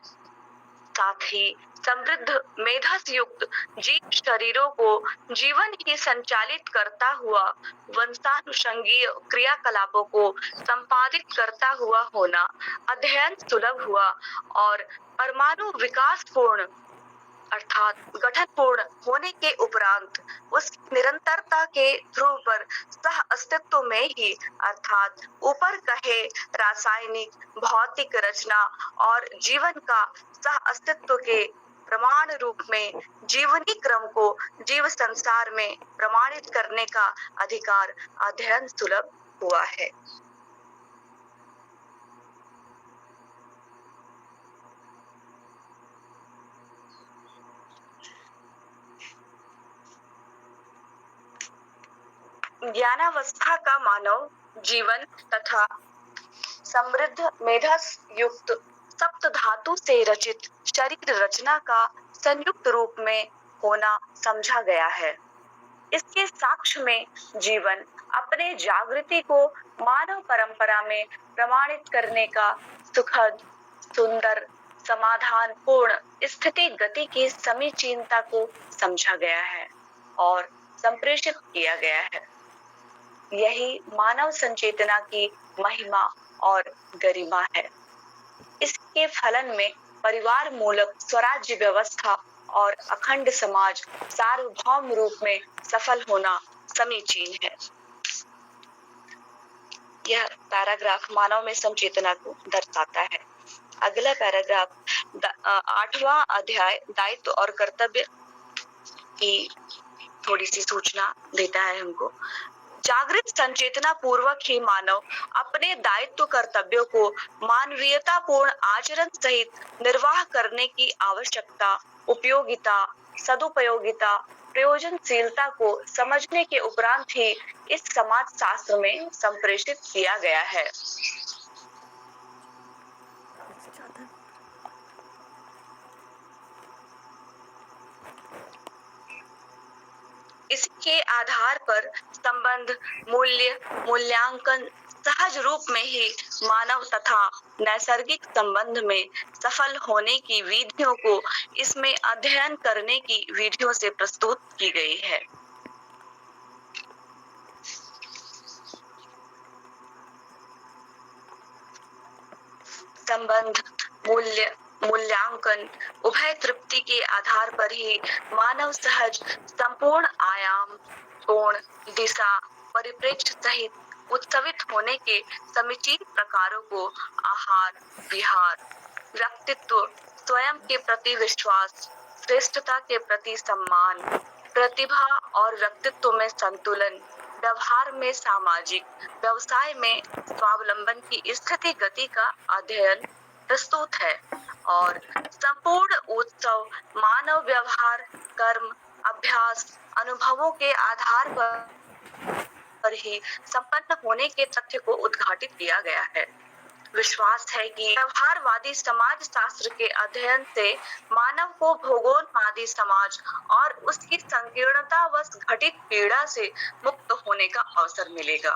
साथ ही समृद्ध मेधा युक्त जीव शरीरों को जीवन ही संचालित करता हुआ वंशानुषंगीय क्रियाकलापों को संपादित करता हुआ होना अध्ययन सुलभ हुआ और परमाणु विकास पूर्ण अर्थात गठन पूर्ण होने के उपरांत उस निरंतरता के ध्रुव पर सह अस्तित्व में ही अर्थात ऊपर कहे रासायनिक भौतिक रचना और जीवन का सह अस्तित्व के प्रमाण रूप में जीवनी क्रम को जीव संसार में प्रमाणित करने का अधिकार अध्ययन सुलभ हुआ है। ज्ञानावस्था का मानव जीवन तथा समृद्ध मेधा युक्त सप्त धातु से रचित शरीर रचना का संयुक्त रूप में होना समझा गया है। इसके साक्ष्य में जीवन अपने जागृति को मानव परंपरा में प्रमाणित करने का सुखद, सुंदर, समाधान पूर्ण स्थिति गति की समीचीनता को समझा गया है और संप्रेषित किया गया है। यही मानव संचेतना की महिमा और गरिमा है। इसके फलन में परिवार मूलक स्वराज्य व्यवस्था और अखंड समाज सार्वभौम रूप में सफल होना समीचीन है। यह पैराग्राफ मानव में संचेतना को दर्शाता है। अगला पैराग्राफ 8वां अध्याय दायित्व और कर्तव्य की थोड़ी सी सूचना देता है हमको। जागृत संचेतना पूर्वक ही मानव अपने दायित्व कर्तव्यों को मानवीयता पूर्ण आचरण सहित निर्वाह करने की आवश्यकता, उपयोगिता, सदुपयोगिता, प्रयोजनशीलता को समझने के उपरांत ही इस समाज शास्त्र में संप्रेषित किया गया है। इसके आधार पर संबंध, मूल्य, मूल्यांकन सहज रूप में ही मानव तथा नैसर्गिक संबंध में सफल होने की विधियों को इसमें अध्ययन करने की विधियों से प्रस्तुत की गई है। संबंध, मूल्य, मूल्यांकन उभय तृप्ति के आधार पर ही मानव सहज संपूर्ण आयाम, कोण, दिशा, परिप्रेक्ष्य सहित उत्सवित होने के समीचीन प्रकारों को आहार, विहार, व्यक्तित्व, स्वयं के प्रति विश्वास, श्रेष्ठता के प्रति सम्मान, प्रतिभा और व्यक्तित्व में संतुलन, व्यवहार में सामाजिक, व्यवसाय में स्वावलंबन की स्थिति गति का अध्ययन प्रस्तुत है और संपूर्ण उत्सव मानव व्यवहार, कर्म, अभ्यास, अनुभवों के आधार पर ही संपन्न होने के तथ्य को उद्घाटित किया गया है। विश्वास है कि व्यवहारवादी समाज शास्त्र के अध्ययन से मानव को भूगोलवादी समाज और उसकी संकीर्णतावश घटित पीड़ा से मुक्त होने का अवसर मिलेगा।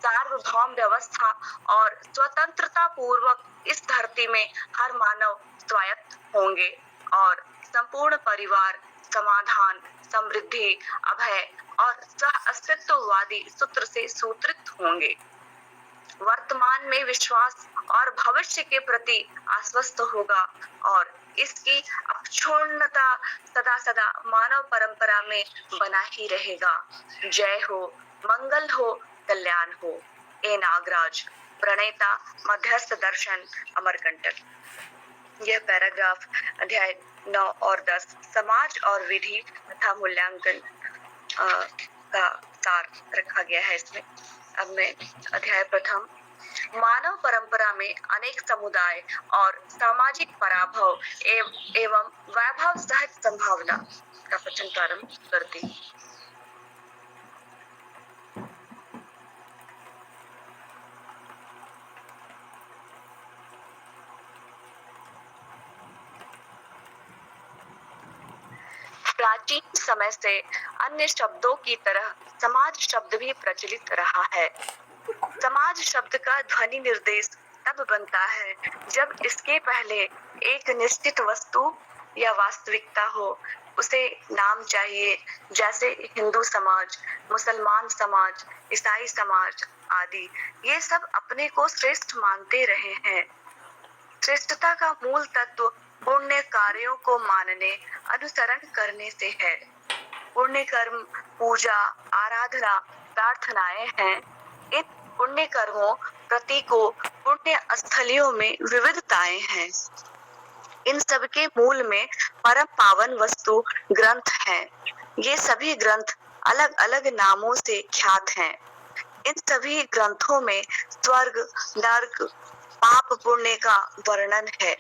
सार्वभौम व्यवस्था और स्वतंत्रता पूर्वक इस धरती में हर मानव स्वायत्त होंगे और संपूर्ण परिवार समाधान, समृद्धि, अभय और सह अस्तित्ववादी सूत्र से सूत्रित होंगे। वर्तमान में विश्वास और भविष्य के प्रति आश्वस्त होगा और इसकी अक्षुण्णता सदा सदा मानव परंपरा में बना ही रहेगा। जय हो, मंगल हो, कल्याण हो। ए नागराज, प्रणेता, मध्यस्थ दर्शन, अमरकंटक। यह पैराग्राफ अध्याय 9 और 10 समाज और विधि तथा मूल्यांकन का सार रखा गया है इसमें। अब मैं अध्याय प्रथम मानव परंपरा में अनेक समुदाय और सामाजिक पराभव एवं वैभव सहज संभावना का पठन प्रारंभ करती हूँ। प्राचीन समय से अन्य शब्दों की तरह समाज शब्द भी प्रचलित रहा है। समाज शब्द का ध्वनि निर्देश तब बनता है जब इसके पहले एक निश्चित वस्तु या वास्तविकता हो। उसे नाम चाहिए, जैसे हिंदू समाज, मुसलमान समाज, ईसाई समाज आदि। ये सब अपने को श्रेष्ठ मानते रहे हैं। श्रेष्ठता का मूल तत्व पुण्य कार्यों को मानने, अनुसरण करने से है। पुण्य कर्म, पूजा, आराधना, प्रार्थनाएं हैं। इन पुण्य कर्मों, प्रतीकों, पुण्य स्थलियों में विविधताएं हैं। इन सब के मूल में परम पावन वस्तु ग्रंथ हैं। ये सभी ग्रंथ अलग अलग नामों से ख्यात हैं। इन सभी ग्रंथों में स्वर्ग, नर्क, पाप पुण्य का वर्णन है।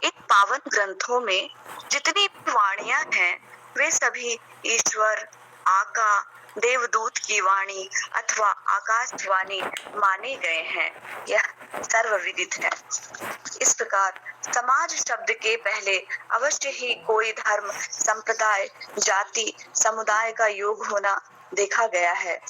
इन पावन ग्रंथों में जितनी वाणियां हैं वे सभी ईश्वर, आका, देवदूत की वाणी अथवा आकाशवाणी माने गए हैं। यह सर्वविदित है। इस प्रकार समाज शब्द के पहले अवश्य ही कोई धर्म, संप्रदाय, जाति, समुदाय का योग होना देखा गया है।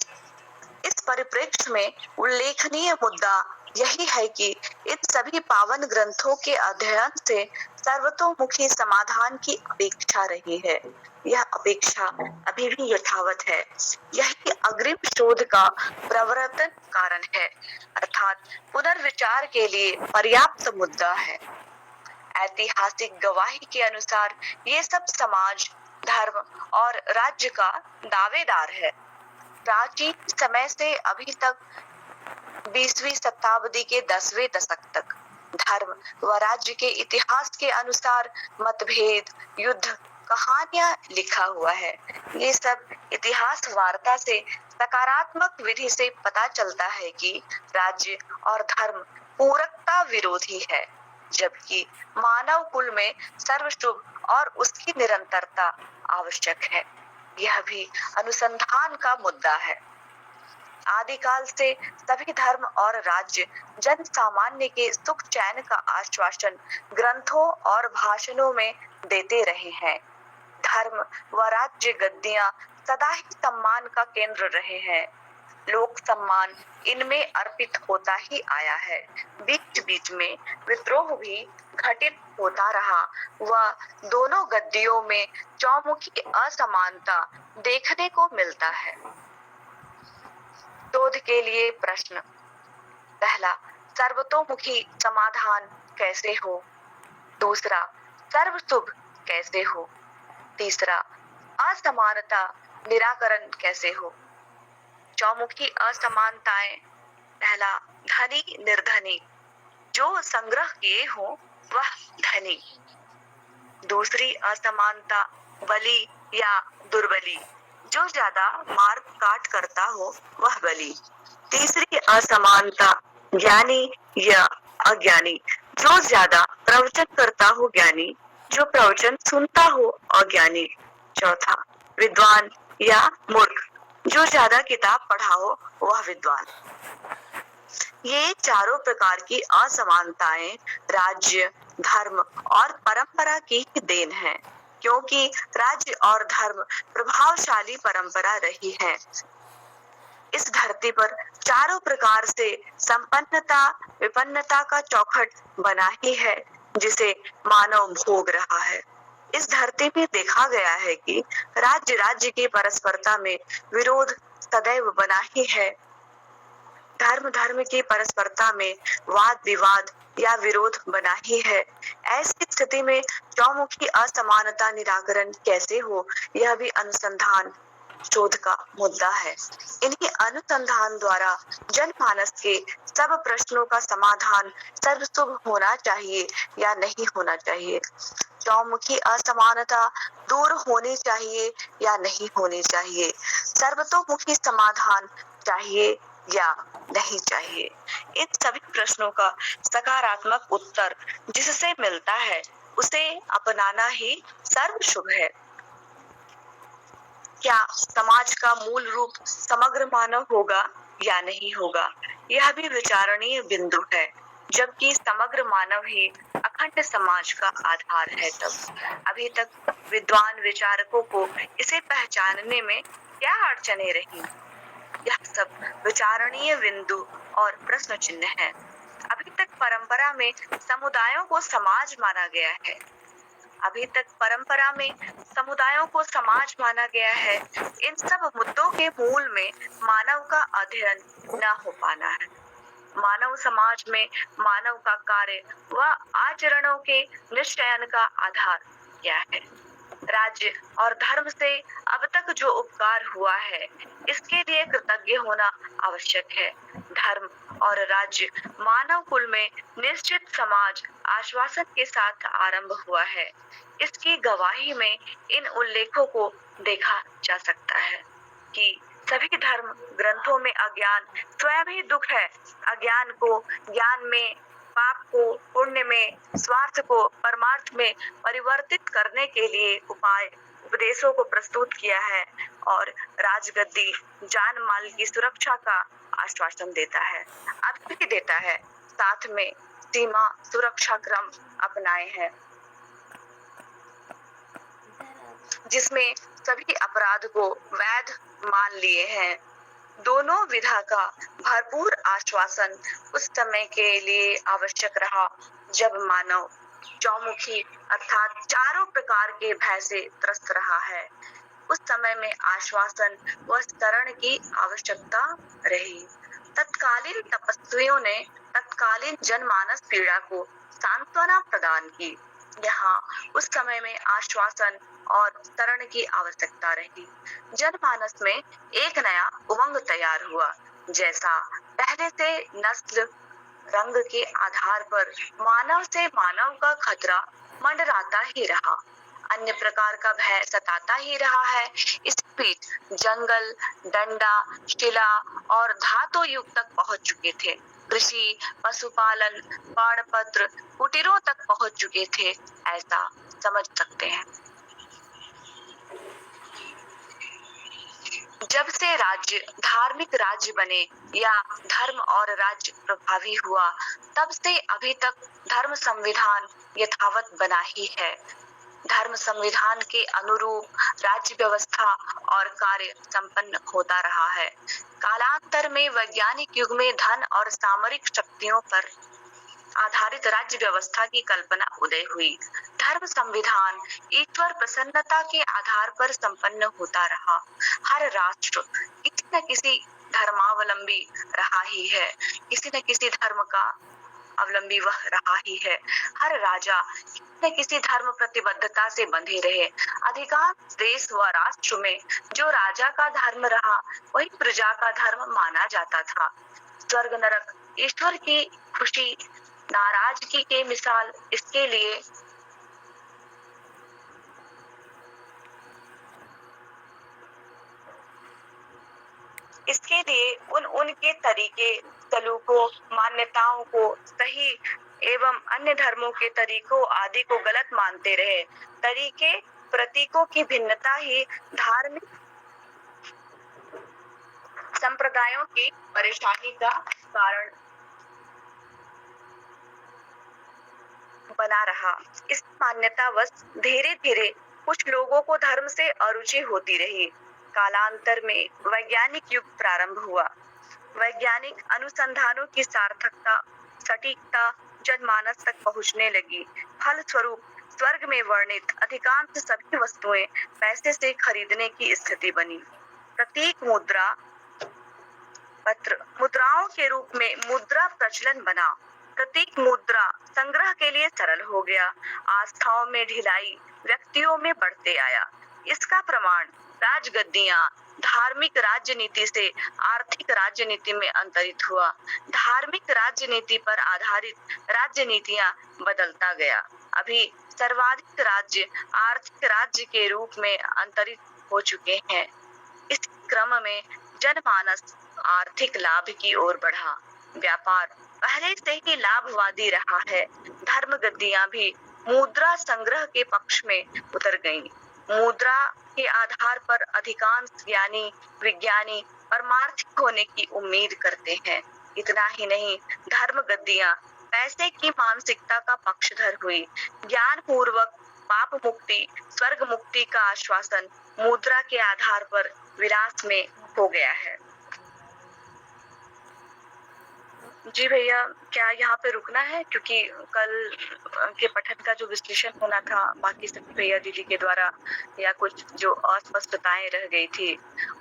इस परिप्रेक्ष्य में उल्लेखनीय मुद्दा यही है कि इन सभी पावन ग्रंथों के अध्ययन से सर्वतोमुखी समाधान की अपेक्षा रही है। यह अपेक्षा अभी भी यथावत है। यही अग्रिम शोध का प्रवर्तन कारण है, अर्थात पुनर्विचार के लिए पर्याप्त मुद्दा है। ऐतिहासिक गवाही के अनुसार ये सब समाज, धर्म और राज्य का दावेदार है। प्राचीन समय से अभी तक 20वीं शताब्दी के 10वें दशक तक धर्म व राज्य के इतिहास के अनुसार मतभेद, युद्ध, कहानियां लिखा हुआ है। ये सब इतिहास वार्ता से सकारात्मक विधि से पता चलता है कि राज्य और धर्म पूरकता विरोधी है, जबकि मानव कुल में सर्वशुभ और उसकी निरंतरता आवश्यक है। यह भी अनुसंधान का मुद्दा है। आदिकाल से सभी धर्म और राज्य जन सामान्य के सुख चैन का आश्वासन ग्रंथों और भाषणों में देते रहे हैं। धर्म व राज्य गद्दियां सदा ही सम्मान का केंद्र रहे हैं। लोक सम्मान इनमें अर्पित होता ही आया है। बीच बीच में विद्रोह भी घटित होता रहा व दोनों गद्दियों में चौमुखी असमानता देखने को मिलता है। शोध के लिए प्रश्न: पहला, सर्वतोमुखी समाधान कैसे हो? दूसरा, सर्वशुभ कैसे हो? तीसरा, असमानता निराकरण कैसे हो? चौमुखी असमानताएं: पहला, धनी निर्धनी, जो संग्रह किए हो वह धनी। दूसरी असमानता, बली या दुर्बली, जो ज्यादा मार काट करता हो वह बली। तीसरी असमानता, ज्ञानी या अज्ञानी। जो ज्यादा प्रवचन करता हो ज्ञानी, जो प्रवचन सुनता हो अज्ञानी। चौथा, विद्वान या मूर्ख। जो ज्यादा किताब पढ़ा हो वह विद्वान। ये चारों प्रकार की असमानताएं राज्य, धर्म और परंपरा की ही देन है, क्योंकि राज्य और धर्म प्रभावशाली परंपरा रही है। इस धरती पर चारों प्रकार से संपन्नता विपन्नता का चौखट बना ही है, जिसे मानव भोग रहा है। इस धरती में देखा गया है कि राज्य राज्य की परस्परता में विरोध सदैव बना ही है। धर्म धर्म की परस्परता में वाद विवाद या विरोध बना ही है। ऐसी स्थिति में चौमुखी असमानता निराकरण कैसे हो, यह भी अनुसंधान शोध का मुद्दा है। इन्हीं अनुसंधान द्वारा जनमानस के सब प्रश्नों का समाधान सर्वसुभ होना चाहिए या नहीं होना चाहिए। चौमुखी असमानता दूर होनी चाहिए या नहीं होनी चाहिए। सर्वतोमुखी समाधान चाहिए या नहीं चाहिए। इन सभी प्रश्नों का सकारात्मक उत्तर जिससे मिलता है उसे अपनाना ही सर्वशुभ है। क्या समाज का मूल रूप समग्र मानव होगा या नहीं होगा, यह भी विचारणीय बिंदु है। जबकि समग्र मानव ही अखंड समाज का आधार है, तब अभी तक विद्वान विचारकों को इसे पहचानने में क्या अड़चनें रही, यह सब विचारणीय बिंदु और प्रश्न चिन्ह है। अभी तक परंपरा में समुदायों को समाज माना गया है। अभी तक परंपरा में समुदायों को समाज माना गया है। इन सब मुद्दों के मूल में मानव का अध्ययन न हो पाना है। मानव समाज में मानव का कार्य व आचरणों के निश्चयन का आधार क्या है। राज्य और धर्म से अब तक जो उपकार हुआ है, इसके लिए कृतज्ञ होना आवश्यक है। धर्म और राज्य मानव कुल में निश्चित समाज आश्वासन के साथ आरंभ हुआ है। इसकी गवाही में इन उल्लेखों को देखा जा सकता है कि सभी धर्म ग्रंथों में अज्ञान स्वयं ही दुख है। अज्ञान को ज्ञान में, पाप को पुण्य में, स्वार्थ को परमार्थ में परिवर्तित करने के लिए उपाय उपदेशों को प्रस्तुत किया है और राजगद्दी जान माल की सुरक्षा का आश्वासन देता है, अभी भी देता है। साथ में सीमा सुरक्षा क्रम अपनाए हैं, जिसमें सभी अपराध को वैध मान लिए हैं। दोनों विधा का भरपूर आश्वासन उस समय के लिए आवश्यक रहा जब मानव चौमुखी अर्थात चारों प्रकार के भय से त्रस्त रहा है। उस समय में आश्वासन व शरण की आवश्यकता रही। तत्कालीन तपस्वियों ने तत्कालीन जनमानस पीड़ा को सांत्वना प्रदान की। यहाँ उस समय में आश्वासन और शरण की आवश्यकता रही। जनमानस में एक नया उमंग तैयार हुआ। जैसा पहले से नस्ल रंग के आधार पर मानव से मानव का खतरा मंडराता ही रहा, अन्य प्रकार का भय सताता ही रहा है। इस बीच जंगल, डंडा, शिला और धातु युग तक पहुंच चुके थे। कृषि, पशुपालन, बाणपत्र, कुटीरों तक पहुंच चुके थे, ऐसा समझ सकते हैं। जब से राज्य धार्मिक राज्य बने या धर्म और राज्य प्रभावी हुआ, तब से अभी तक धर्म संविधान यथावत बना ही है। धर्म संविधान के अनुरूप राज्य व्यवस्था और कार्य संपन्न होता रहा है। कालांतर में वैज्ञानिक युग में धन और सामरिक शक्तियों पर आधारित राज्य व्यवस्था की कल्पना उदय हुई। धर्म संविधान ईश्वर प्रसन्नता के आधार पर संपन्न होता रहा। हर राष्ट्र किसी न किसी धर्मावलंबी रहा ही है, किसी न किसी धर्म का अवलंबी वह रहा ही है। हर राजा किसी न किसी धर्म प्रतिबद्धता से बंधे रहे। अधिकांश देश व राष्ट्र में जो राजा का धर्म रहा, वही प्रजा का धर्म माना जाता था। स्वर्ग नरक, ईश्वर की खुशी नाराजगी के मिसाल इसके लिए इसके लिए उनके तरीके, सलूकों, मान्यताओं को सही एवं अन्य धर्मों के तरीकों आदि को गलत मानते रहे। तरीके, प्रतीकों की भिन्नता ही धार्मिक संप्रदायों की परेशानी का कारण बना रहा। इस मान्यतावश धीरे धीरे कुछ लोगों को धर्म से अरुचि होती रही। कालांतर में वैज्ञानिक युग प्रारंभ हुआ। वैज्ञानिक अनुसंधानों की सार्थकता, सटीकता जनमानस तक पहुंचने लगी। फलस्वरूप स्वर्ग में वर्णित अधिकांश सभी वस्तुएं पैसे से खरीदने की स्थिति बनी। प्रतीक, मुद्रा, पत्र, मुद्राओं के रूप में मुद्रा प्रचलन बना। प्रतीक मुद्रा संग्रह के लिए सरल हो गया। आस्थाओं में ढिलाई व्यक्तियों में बढ़ते आया। इसका प्रमाण राजगद्दियां धार्मिक राजनीति से आर्थिक राजनीति में अंतरित हुआ। धार्मिक राजनीति पर आधारित राजनीतियां बदलता गया। अभी सर्वाधिक राज्य आर्थिक राज्य के रूप में अंतरित हो चुके हैं। इस क्रम में जनमानस आर्थिक लाभ की ओर बढ़ा। व्यापार पहले से ही लाभवादी रहा है। धर्मगद्दियां भी मुद्रा संग्रह के पक्ष में उतर गईं। मुद्रा के आधार पर अधिकांश ज्ञानी, विज्ञानी परमार्थिक होने की उम्मीद करते हैं। इतना ही नहीं, धर्मगद्दियां पैसे की मानसिकता का पक्षधर हुई। ज्ञान पूर्वक पाप मुक्ति, स्वर्ग मुक्ति का आश्वासन मुद्रा के आधार पर विलास में हो गया है। जी भैया, क्या यहाँ पे रुकना है? क्योंकि कल के पठन का जो विश्लेषण होना था बाकी सभी भैया दीदी के द्वारा, या कुछ जो अस्पष्टताएं रह गई थी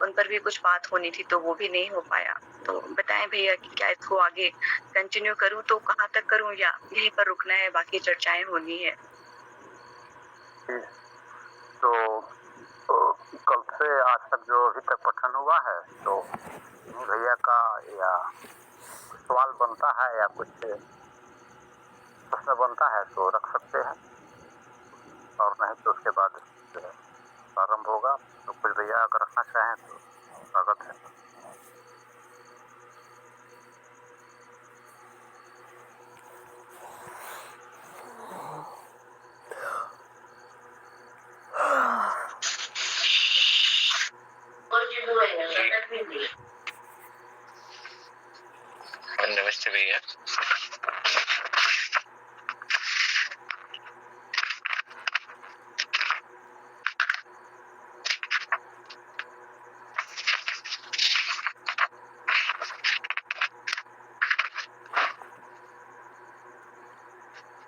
उन पर भी कुछ बात होनी थी, तो वो भी नहीं हो पाया। तो बताएं भैया कि क्या इसको आगे कंटिन्यू करूं तो कहाँ तक करूं, या यहीं पर रुकना है, बाकी चर्चाएं होनी है? तो कल से आज तक जो अभी तक पठन हुआ है, तो भैया का या सवाल बनता है या कुछ प्रश्न बनता है तो रख सकते हैं, और नहीं तो उसके बाद प्रारंभ होगा। तो कुछ भैया अगर रखना चाहें तो स्वागत है। नमस्ते भैया।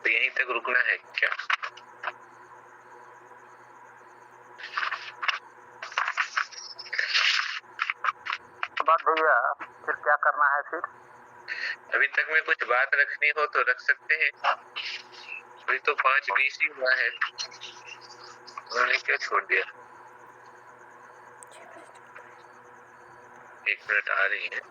तो यहीं तक रुकना है क्या? बात भैया फिर क्या करना है? फिर अभी तक में कुछ बात रखनी हो तो रख सकते हैं। अभी तो 5:20 ही हुआ है, उन्होंने क्यों छोड़ दिया? 1 मिनट आ रही है।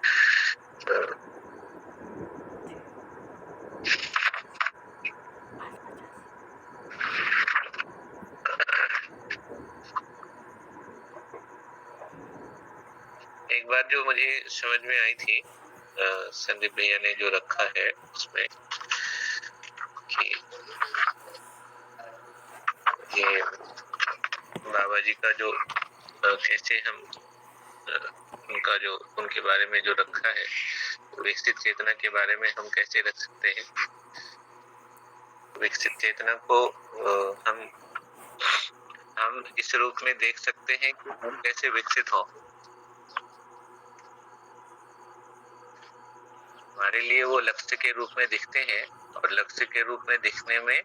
एक बात जो मुझे समझ में आई थी, संदीप भैया ने जो रखा है उसमें कि ये बाबा जी का जो कैसे हम उनका जो उनके बारे में जो रखा है, विकसित चेतना के बारे में हम कैसे रख सकते हैं। विकसित चेतना को हम इस रूप में देख सकते हैं कि हम कैसे विकसित हो। हमारे लिए वो लक्ष्य के रूप में दिखते हैं, और लक्ष्य के रूप में दिखने में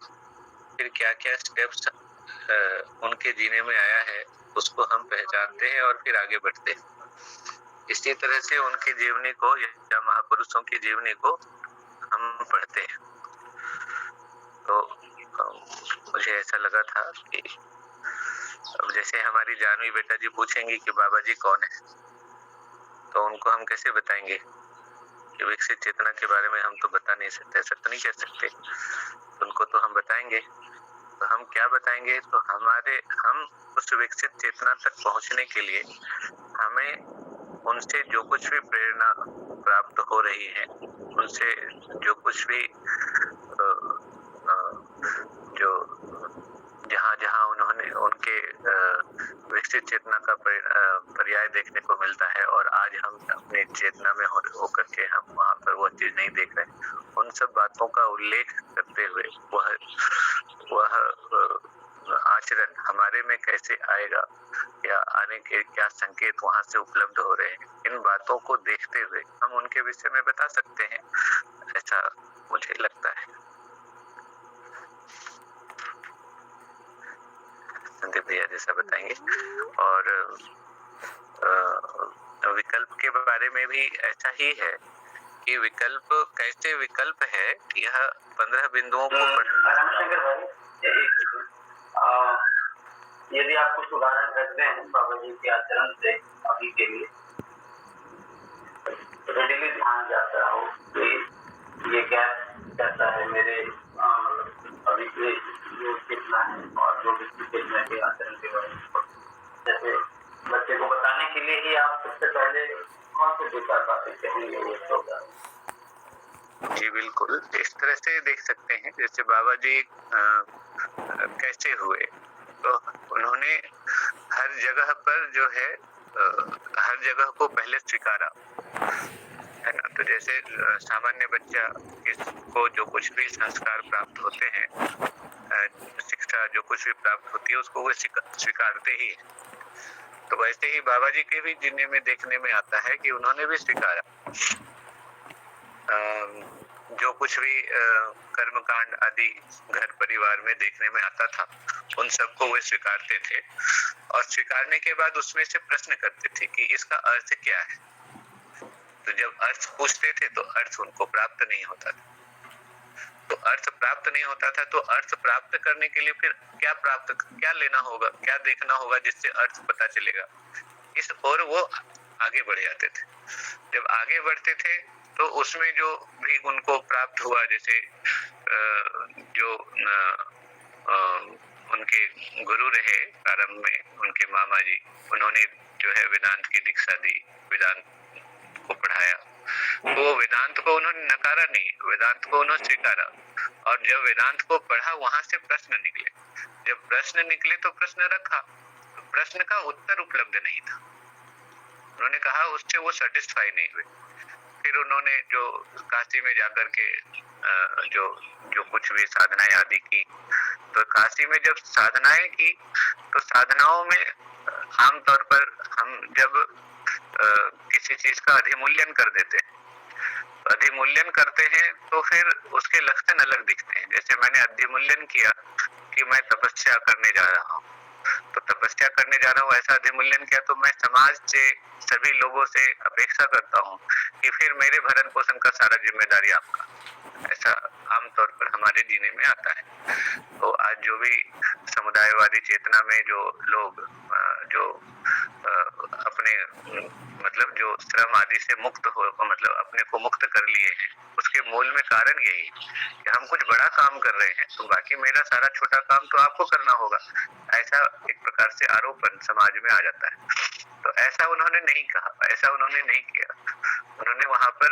फिर क्या क्या स्टेप्स उनके जीने में आया है उसको हम पहचानते हैं और फिर आगे बढ़ते हैं। इसी तरह से उनकी जीवनी को या महापुरुषों की जीवनी को हम पढ़ते हैं। तो मुझे ऐसा लगा था कि अब जैसे हमारी जानवी बेटा जी पूछेंगी कि बाबा जी कौन है, तो उनको हम कैसे बताएंगे कि विकसित चेतना के बारे में हम तो बता नहीं सकते, ऐसा तो नहीं कह सकते। उनको तो हम बताएंगे, तो हम क्या बताएंगे? तो हम उस विकसित चेतना तक पहुंचने के लिए हमें उनसे जो कुछ भी प्रेरणा प्राप्त हो रही है, उनसे जो कुछ भी जो जहाँ जहाँ उन्होंने उनके विकसित चेतना का पर्याय देखने को मिलता है और आज हम अपनी चेतना में होकर के हम वहाँ पर वो चीज नहीं देख रहे, उन सब बातों का उल्लेख करते हुए वह आचरण हमारे में कैसे आएगा या आने के क्या संकेत वहां से उपलब्ध हो रहे हैं, इन बातों को देखते हुए हम उनके विषय में बता सकते हैं, ऐसा मुझे लगता है। संदीप भैया जैसा बताएंगे। और विकल्प के बारे में भी ऐसा ही है कि विकल्प कैसे विकल्प है, यह 15 बिंदुओं को यदि आप कुछ उदाहरण रखते हैं बाबा जी के आचरण से अभी के लिए, रेडिली ध्यान जाता हो कि ये क्या कहता है मेरे मतलब अभी के जो कितना है और जो कितना के आचरण के बारे में, जैसे बच्चे को बताने के लिए ही आप सबसे पहले कौन से दो चार बातें कहेंगे वो होगा? जी बिल्कुल, इस तरह से देख सकते हैं जैसे बाबा जी कैसे हुए, तो उन्होंने हर जगह पर जो है हर जगह को पहले स्वीकारा, है ना। तो जैसे सामान्य बच्चा को जो कुछ भी संस्कार प्राप्त होते हैं, शिक्षा जो कुछ भी प्राप्त होती है उसको वो स्वीकारते ही है। तो वैसे ही बाबा जी के भी जीने में देखने में आता है कि उन्होंने भी स्वीकारा, जो कुछ भी कर्मकांड आदि घर परिवार में देखने में आता था उन सबको वे स्वीकारते थे और स्वीकारने के बाद उसमें से प्रश्न करते थे कि इसका अर्थ क्या है। तो जब अर्थ पूछते थे तो अर्थ उनको प्राप्त नहीं होता था, तो अर्थ प्राप्त नहीं होता था, तो अर्थ प्राप्त करने के लिए फिर क्या लेना होगा, क्या देखना होगा जिससे अर्थ पता चलेगा, इस और वो आगे बढ़ जाते थे। जब आगे बढ़ते थे तो उसमें जो भी उनको प्राप्त हुआ, जैसे जो उनके गुरु रहे प्रारंभ में उनके मामा जी, उन्होंने जो है वेदांत की दीक्षा दी, वेदांत को पढ़ाया, तो वेदांत को उन्होंने नकारा नहीं, वेदांत को उन्होंने स्वीकारा। और जब वेदांत को पढ़ा वहां से प्रश्न निकले, जब प्रश्न निकले तो प्रश्न रखा, तो प्रश्न का उत्तर उपलब्ध नहीं था, उन्होंने कहा उससे वो सेटिस्फाई नहीं हुए। फिर उन्होंने जो काशी में जाकर के जो कुछ भी साधनाएं आदि की, तो काशी में जब साधनाएं की तो साधनाओं में आमतौर पर हम जब किसी चीज का अधिमूल्यन कर देते हैं, तो अधिमूल्यन करते हैं तो फिर उसके लक्षण अलग दिखते हैं। जैसे मैंने अधिमूल्यन किया कि मैं तपस्या करने जा रहा हूँ, तो तपस्या करने जा रहा हूँ ऐसा अधिमूल्यन किया, तो मैं समाज से सभी लोगों से अपेक्षा करता हूँ कि फिर मेरे भरण पोषण का सारा जिम्मेदारी आपका, ऐसा आमतौर पर हमारे जीने में आता है। तो आज जो भी समुदायवादी चेतना में जो लोग जो अपने मतलब जो श्रम आदि से मुक्त हो, मतलब अपने को मुक्त कर लिए हैं, उसके मूल में कारण यही कि हम कुछ बड़ा काम कर रहे हैं तो बाकी मेरा सारा छोटा काम तो आपको करना होगा, ऐसा एक प्रकार से आरोपण समाज में आ जाता है। तो ऐसा उन्होंने नहीं कहा, ऐसा उन्होंने नहीं किया, उन्होंने वहां पर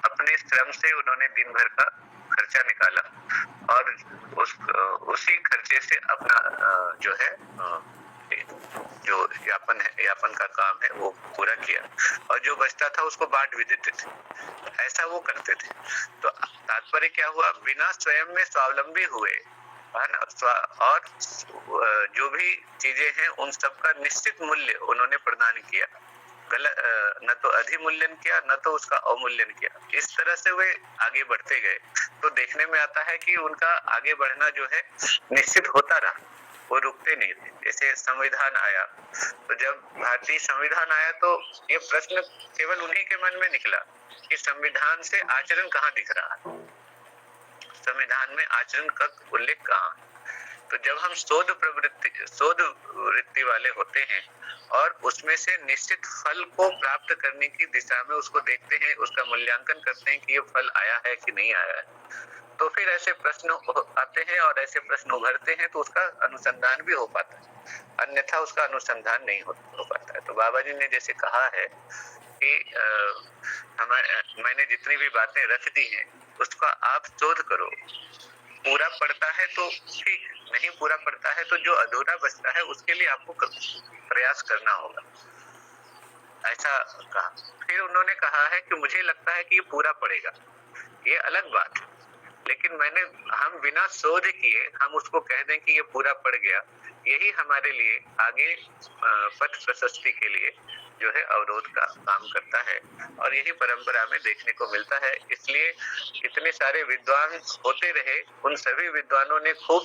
अपने श्रम से उन्होंने दिन भर का खर्चा निकाला और उसी खर्चे से अपना जो है जो यापन का काम है वो पूरा किया और जो बचता था उसको बांट भी देते थे, ऐसा वो करते थे। तो तात्पर्य क्या हुआ, बिना स्वयं में स्वावलंबी हुए, है ना, और जो भी चीजें हैं उन सब का निश्चित मूल्य उन्होंने प्रदान किया, न तो अधिमूल्यन किया न तो उसका अवमूल्यन किया। इस तरह से वे आगे बढ़ते गए, तो देखने में आता है कि उनका आगे बढ़ना जो है निश्चित होता रहा, वो रुकते नहीं थे। जैसे संविधान आया, तो जब भारतीय संविधान आया तो ये प्रश्न केवल उन्हीं के मन में निकला कि संविधान से आचरण कहाँ दिख रहा है, संविधान में आचरण का उल्लेख कहाँ। तो जब हम शोध वृत्ति वाले होते हैं और उसमें से निश्चित फल को प्राप्त करने की दिशा में उसको देखते हैं, उसका मूल्यांकन करते हैं कि ये फल आया है कि नहीं आया है, तो फिर ऐसे प्रश्न आते हैं और ऐसे प्रश्न उभरते हैं तो उसका अनुसंधान भी हो पाता है, अन्यथा उसका अनुसंधान नहीं हो पाता है। तो बाबा जी ने जैसे कहा है कि मैंने जितनी भी बातें रख दी हैं उसका आप शोध करो, पूरा पड़ता है तो ठीक, नहीं पूरा पड़ता है तो जो अधूरा बचता है उसके लिए आपको प्रयास करना होगा, ऐसा कहा। फिर उन्होंने कहा है कि मुझे लगता है कि ये पूरा पड़ेगा, ये अलग बात है, लेकिन हम बिना शोध किए हम उसको कह दें कि ये पूरा पड़ गया, यही हमारे लिए आगे पथ प्रशस्ति के लिए जो है अवरोध का काम करता है और यही परंपरा में देखने को मिलता है। इसलिए इतने सारे विद्वान होते रहे, उन सभी विद्वानों ने खूब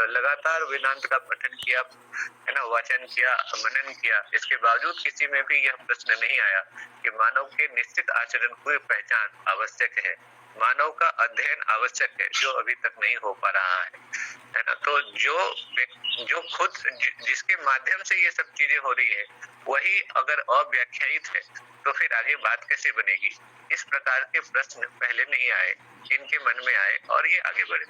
लगातार वेदांत का पठन किया, है ना, वाचन किया, मनन किया, इसके बावजूद किसी में भी यह प्रश्न नहीं आया कि मानव के निश्चित आचरण की पहचान आवश्यक है, मानव का अध्ययन आवश्यक है, जो अभी तक नहीं हो पा रहा है ना। तो जो खुद जिसके माध्यम से ये सब चीजें हो रही है वही अगर अव्याख्यायित है तो फिर आगे बात कैसे बनेगी। इस प्रकार के प्रश्न पहले नहीं आए, इनके मन में आए और ये आगे बढ़े।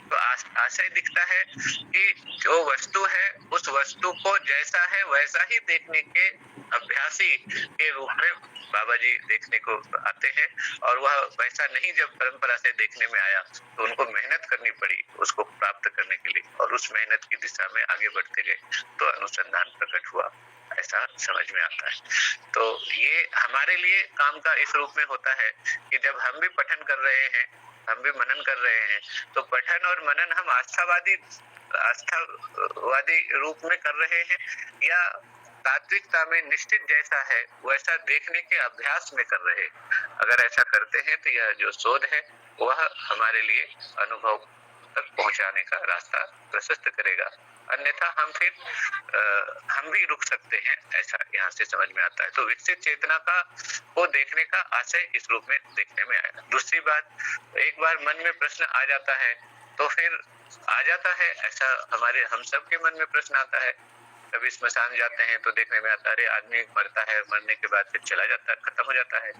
तो आशय दिखता है कि जो वस्तु है उस वस्तु को जैसा है वैसा ही देखने के अभ्यासी के रूप में बाबा जी देखने को आते हैं, और वह वैसा नहीं जब परंपरा से देखने में आया तो उनको मेहनत करनी पड़ी उसको प्राप्त करने के लिए, और उस मेहनत की दिशा में आगे बढ़ते गए तो अनुसंधान प्रकट हुआ, ऐसा समझ में आता है। तो ये हमारे लिए काम का इस रूप में होता है कि जब हम भी पठन कर रहे हैं, हम भी मनन कर रहे हैं, तो पठन और मनन हम आस्थावादी रूप में कर रहे हैं या तात्विकता में निश्चित जैसा है वैसा देखने के अभ्यास में कर रहे हैं। अगर ऐसा करते हैं तो यह जो शोध है वह हमारे लिए अनुभव तक पहुंचाने का रास्ता प्रशस्त करेगा, अन्यथा हम भी रुक सकते हैं, ऐसा यहाँ से समझ में आता है। तो विकसित चेतना को देखने का आशय इस रूप में देखने में आएगा। दूसरी बात, एक बार मन में प्रश्न आ जाता है तो फिर आ जाता है, ऐसा हम सब के मन में प्रश्न आता है। कभी स्मशान जाते हैं तो देखने में आता है अरे आदमी मरता है, मरने के बाद फिर चला जाता है, खत्म हो जाता है,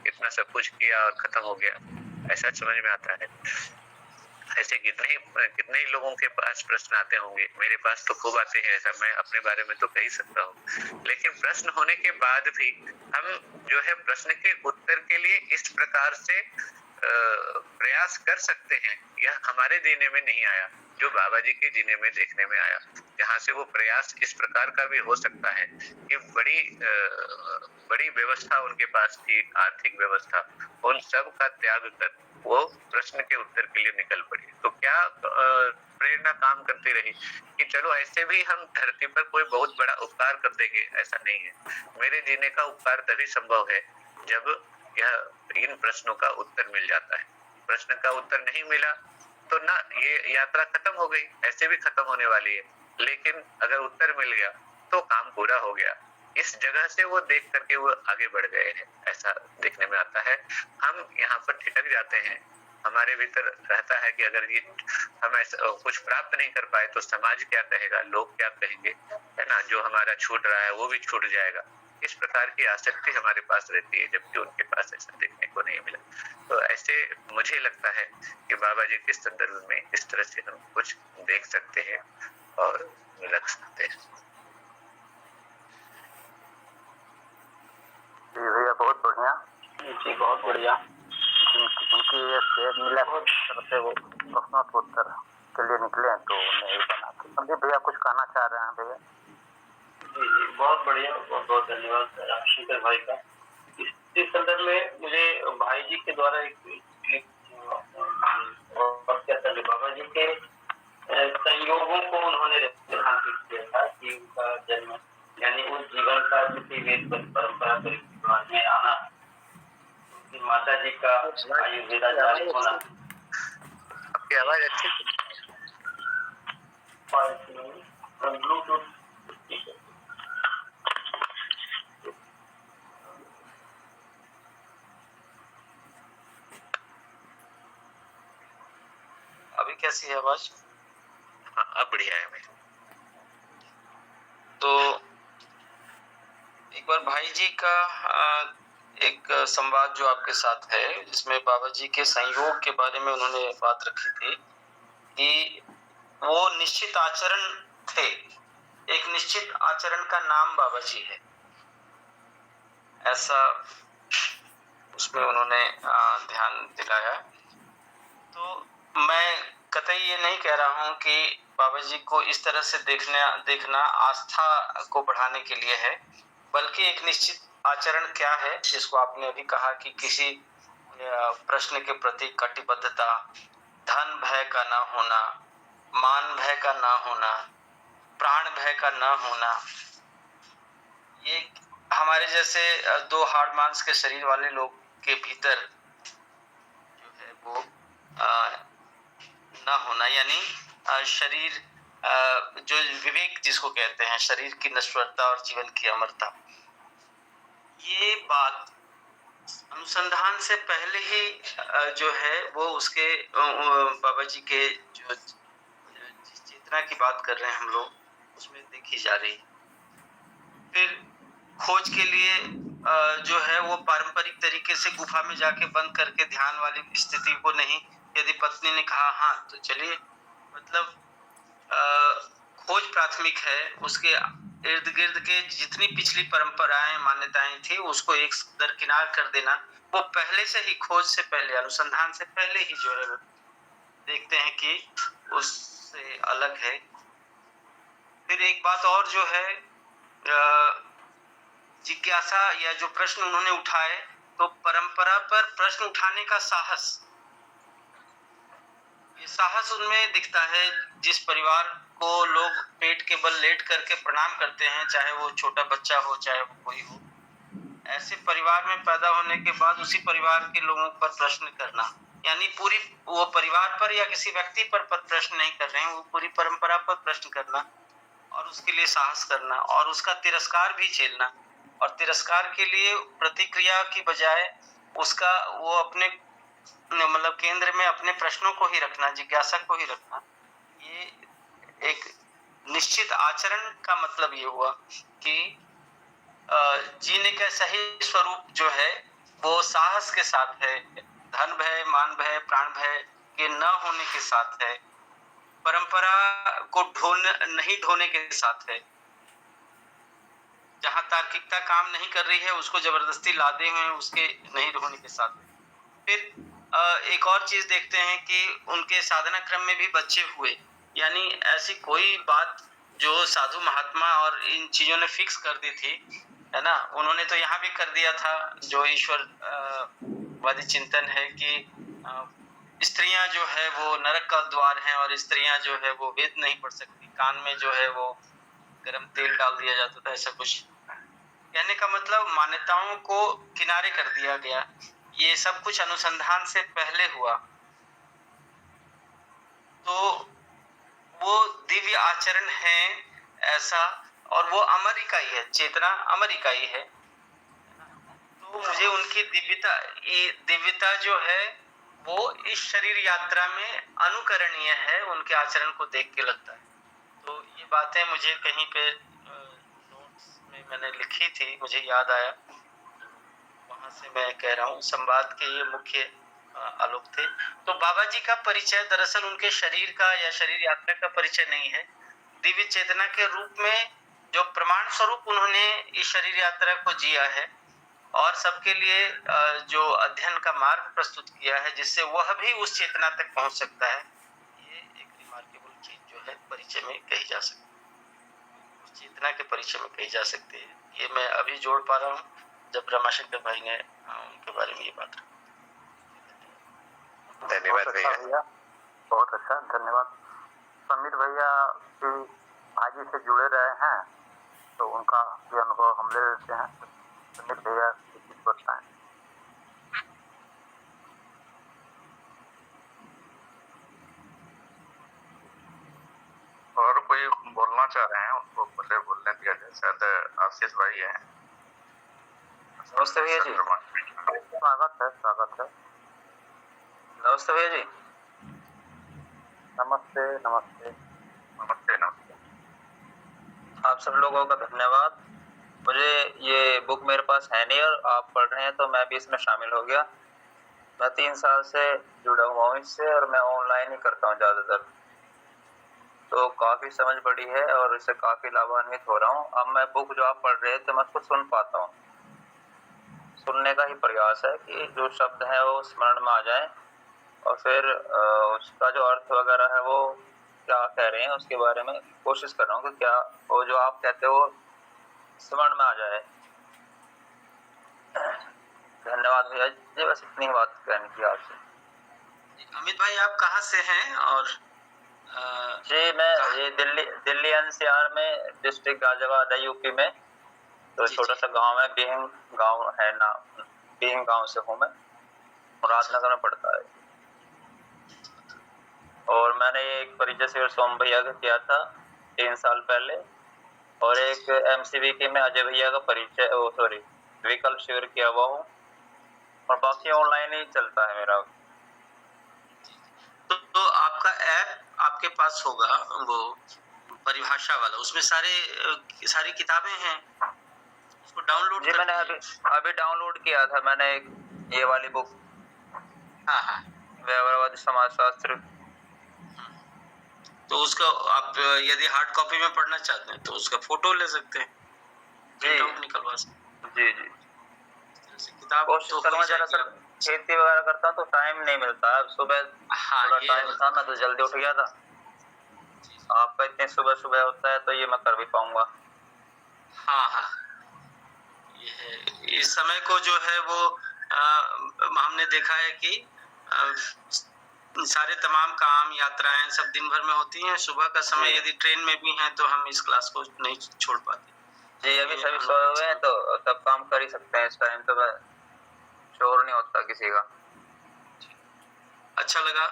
इतना सब कुछ किया और खत्म हो गया, ऐसा समझ में आता है। ऐसे कितने ही लोगों के पास प्रश्न आते होंगे, मेरे पास तो खूब आते हैं, ऐसा मैं अपने बारे में तो कह ही सकता हूँ। लेकिन प्रश्न होने के बाद भी हम जो है प्रश्न के उत्तर के लिए इस प्रकार से प्रयास कर सकते हैं, यह हमारे जीने में नहीं आया, जो बाबा जी के जीने में देखने में आया, जहाँ से वो प्रयास इस प्रकार का भी हो सकता है कि बड़ी व्यवस्था उनके पास थी, आर्थिक व्यवस्था, उन सब का त्याग कर वो प्रश्न के उत्तर के लिए निकल पड़ी। तो क्या प्रेरणा काम करती रही कि चलो ऐसे भी हम धरती पर कोई बहुत बड़ा उपकार कर देंगे, ऐसा नहीं है। मेरे जीने का उपकार तभी संभव है जब इन प्रश्नों का उत्तर मिल जाता है। प्रश्न का उत्तर नहीं मिला तो ना ये यात्रा खत्म हो गई, ऐसे भी खत्म होने वाली है, लेकिन अगर उत्तर मिल गया तो काम पूरा हो गया। इस जगह से वो देख करके वो आगे बढ़ गए हैं, ऐसा देखने में आता है। हम यहाँ पर ठिठक जाते हैं, हमारे भीतर रहता है कि अगर ये हम ऐसा कुछ प्राप्त नहीं कर पाए तो समाज क्या कहेगा, लोग क्या कहेंगे, है ना, जो हमारा छूट रहा है वो भी छूट जाएगा। इस प्रकार की आसक्ति हमारे पास रहती है, जबकि उनके पास ऐसा देखने को नहीं मिला। तो ऐसे मुझे लगता है कि बाबा जी के संदर्भ में इस तरह से हम कुछ देख सकते हैं और रख सकते हैं। जी भैया बहुत बढ़िया जी बहुत बढ़िया। उनकी ये सेहत मिला करते वो प्रश्नों के उत्तर के लिए निकले तो उन्हें ही बनाते। संदीप भैया कुछ कहना चाह रहे हैं भैया? जी बहुत बढ़िया, बहुत बहुत धन्यवाद रामशंकर भाई का। इस संदर्भ में मुझे भाई जी के द्वारा एक बाबा जी के संयोगों को उन्होंने रेखांकित किया था कि उनका जन्म यानी उस जीवन का किसी वेद परंपरा परिवार में आना, माता जी का आयुर्वेदाचार्य होना। आपकी आवाज अच्छी ब्लूटूथ अभी कैसी है आवाज? हाँ अब बढ़िया है मेरी। तो एक बार भाई जी का एक संवाद जो आपके साथ है, जिसमें बाबा जी के संयोग के बारे में उन्होंने बात रखी थी कि वो निश्चित आचरण थे, एक निश्चित आचरण का नाम बाबा जी है, ऐसा उसमें उन्होंने ध्यान दिलाया। तो मैं कतई ये नहीं कह रहा हूं कि बाबा जी को इस तरह से देखना आस्था को बढ़ाने के लिए है, बल्कि एक निश्चित आचरण क्या है, जिसको आपने अभी कहा कि किसी प्रश्न के प्रति कटिबद्धता, धन भय का ना होना, मान भय का ना होना, प्राण भय का ना होना, ये हमारे जैसे दो हाड़ मांस के शरीर वाले लोग के भीतर जो है वो ना होना, यानी शरीर जो विवेक जिसको कहते हैं, शरीर की नश्वरता और जीवन की अमरता, ये बात अनुसंधान से पहले ही जो है वो उसके बाबा जी के जो जिस चेतना की बात कर रहे हैं हम लोग, उसमें देखी जा रही। फिर खोज के लिए जो है वो पारंपरिक तरीके से गुफा में जाके बंद करके ध्यान वाली स्थिति को नहीं, यदि पत्नी ने कहा हाँ तो चलिए, मतलब खोज प्राथमिक है, उसके इर्द गिर्द के जितनी पिछली परंपराएं मान्यताएं थी उसको एक दरकिनार कर देना, वो पहले से ही खोज से पहले, अनुसंधान से पहले ही जो है देखते हैं कि उससे अलग है। फिर एक बात और जो है जिज्ञासा या जो प्रश्न उन्होंने उठाए, तो परंपरा पर प्रश्न उठाने का साहस, ये साहस उनमें दिखता है। जिस परिवार को लोग पेट के बल लेट करके प्रणाम करते हैं, चाहे वो छोटा बच्चा हो चाहे वो कोई हो, ऐसे परिवार में पैदा होने के बाद उसी परिवार के लोगों पर प्रश्न करना, यानी पूरी वो परिवार पर या किसी व्यक्ति पर प्रश्न नहीं कर रहे हैं, वो पूरी परंपरा पर प्रश्न करना और उसके लिए साहस करना और उसका तिरस्कार भी झेलना, और तिरस्कार के लिए प्रतिक्रिया की बजाय उसका वो अपने मतलब केंद्र में अपने प्रश्नों को ही रखना, जिज्ञासा को ही रखना, ये एक निश्चित आचरण का मतलब ये हुआ कि जीने का सही स्वरूप जो है वो साहस के साथ है, धन भय, मान भय, प्राण भय के न होने के साथ है, परंपरा को नहीं ढोने के साथ है, जहां तार्किकता काम नहीं कर रही है उसको जबरदस्ती लादे हुए उसके नहीं होने के साथ। फिर एक और चीज देखते हैं कि उनके साधना क्रम में भी बच्चे हुए, यानी ऐसी कोई बात जो साधु महात्मा और इन चीजों ने फिक्स कर दी थी, है ना, उन्होंने तो यहाँ भी कर दिया था, जो ईश्वर वादी चिंतन है कि स्त्रियां जो है वो नरक का द्वार हैं और स्त्रियां जो है वो वेद नहीं पढ़ सकती, कान में जो है वो गरम तेल डाल दिया जाता था, ऐसा कुछ कहने का मतलब मान्यताओं को किनारे कर दिया गया। ये सब कुछ अनुसंधान से पहले हुआ, तो वो दिव्य आचरण है ऐसा, और वो अमर इकाई है, चेतना अमर इकाई है। तो मुझे उनकी दिव्यता जो है वो इस शरीर यात्रा में अनुकरणीय है, उनके आचरण को देख के लगता है। तो ये बातें मुझे कहीं पे नोट्स में मैंने लिखी थी, मुझे याद आया, वहां से मैं कह रहा हूँ। संवाद के ये मुख्य आलोक थे। तो बाबा जी का परिचय दरअसल उनके शरीर का या शरीर यात्रा का परिचय नहीं है, दिव्य चेतना के रूप में जो प्रमाण स्वरूप उन्होंने इस शरीर यात्रा को जिया है और सबके लिए जो अध्ययन का मार्ग प्रस्तुत किया है, जिससे वह भी उस चेतना तक पहुंच सकता है, ये एक रिमार्केबल चीज जो है परिचय में कही जा सकती है, उस चेतना के परिचय में कही जा सकती है। ये मैं अभी जोड़ पा रहा हूँ जब रमाशंकर भाई ने उनके बारे में ये बात रखी। धन्यवाद भैया, बहुत अच्छा, धन्यवाद। समीर भैया भी भाजी से जुड़े रहे हैं, तो उनका भी अनुभव हम ले लेते हैं। समीर भैया कुछ बताएं। और कोई बोलना चाह रहे हैं उनको पहले बोलने दिया जाए, शायद आशीष भाई हैं। नमस्ते भैया जी। स्वागत है, स्वागत है। नमस्ते भैया जी। नमस्ते नमस्ते नमस्ते नमस्ते। आप सब लोगों का धन्यवाद। मुझे ये बुक मेरे पास है नहीं और आप पढ़ रहे हैं तो मैं भी इसमें शामिल हो गया। मैं 3 साल से जुड़ा हुआ हूँ इससे और मैं ऑनलाइन ही करता हूँ ज़्यादातर, तो काफ़ी समझ पड़ी है और इससे काफ़ी लाभान्वित हो रहा हूँ। अब मैं बुक जो आप पढ़ रहे थे मैं उसको सुन पाता हूँ। सुनने का ही प्रयास है कि जो शब्द है वो स्मरण में आ जाए और फिर उसका जो अर्थ वगैरह है वो क्या कह रहे हैं उसके बारे में कोशिश कर रहा हूँ कि क्या वो जो आप कहते हो स्मरण में आ जाए। धन्यवाद भैया जी, बस इतनी ही बात कहनी थी आपसे। अमित भाई आप कहाँ से हैं? और जी मैं ये दिल्ली एनसीआर में डिस्ट्रिक्ट गाजियाबाद है यूपी में, तो जी, छोटा जी। सा गांव है, बिहिंग गांव है ना, बिहिंग गांव से हूँ मैं, मुरादनगर में पड़ता है। और मैंने एक परिचय शिविर सोम भैया का किया था 3 साल पहले और एक एमसीवीके में अजय भैया का परिचय विकल्प शिविर किया हुआ हूँ और बाकी ऑनलाइन ही चलता है मेरा। तो आपका ऐप आपके पास होगा, वो परिभाषा वाला, उसमें सारी किताबें हैं, उसको डाउनलोड जी कर मैंने लीजिए। अभी डाउनलोड किया था मैंने ये वाली बुक, हाँ हाँ। व्यवहारवादी समाजशास्त्र। तो उसका आप यदि हार्ड कॉपी में पढ़ना चाहते हैं तो उसका फोटो ले सकते हैं, प्रिंट आउट निकलवा सकते हैं। जी जी किताब कोशिश तो करूँगा ज़रा सर, खेती वगैरह करता हूँ तो टाइम नहीं मिलता है। सुबह हाँ, थोड़ा ये टाइम था, मैं तो जल्दी उठ गया था। आपका इतने सुबह सुबह होता है तो ये मैं कर भी पाऊंगा। हाँ हाँ, ये है। इस समय को जो है वो हमने देखा है कि सारे तमाम काम यात्राएं सब दिन भर में होती हैं। सुबह का समय यदि ट्रेन में भी हैं तो हम इस क्लास को नहीं छोड़ पाते। जी अभी सभी सोए हुए हैं तो तब काम कर ही सकते हैं, इस टाइम तो मैं शोर नहीं होता किसी का। अच्छा लगा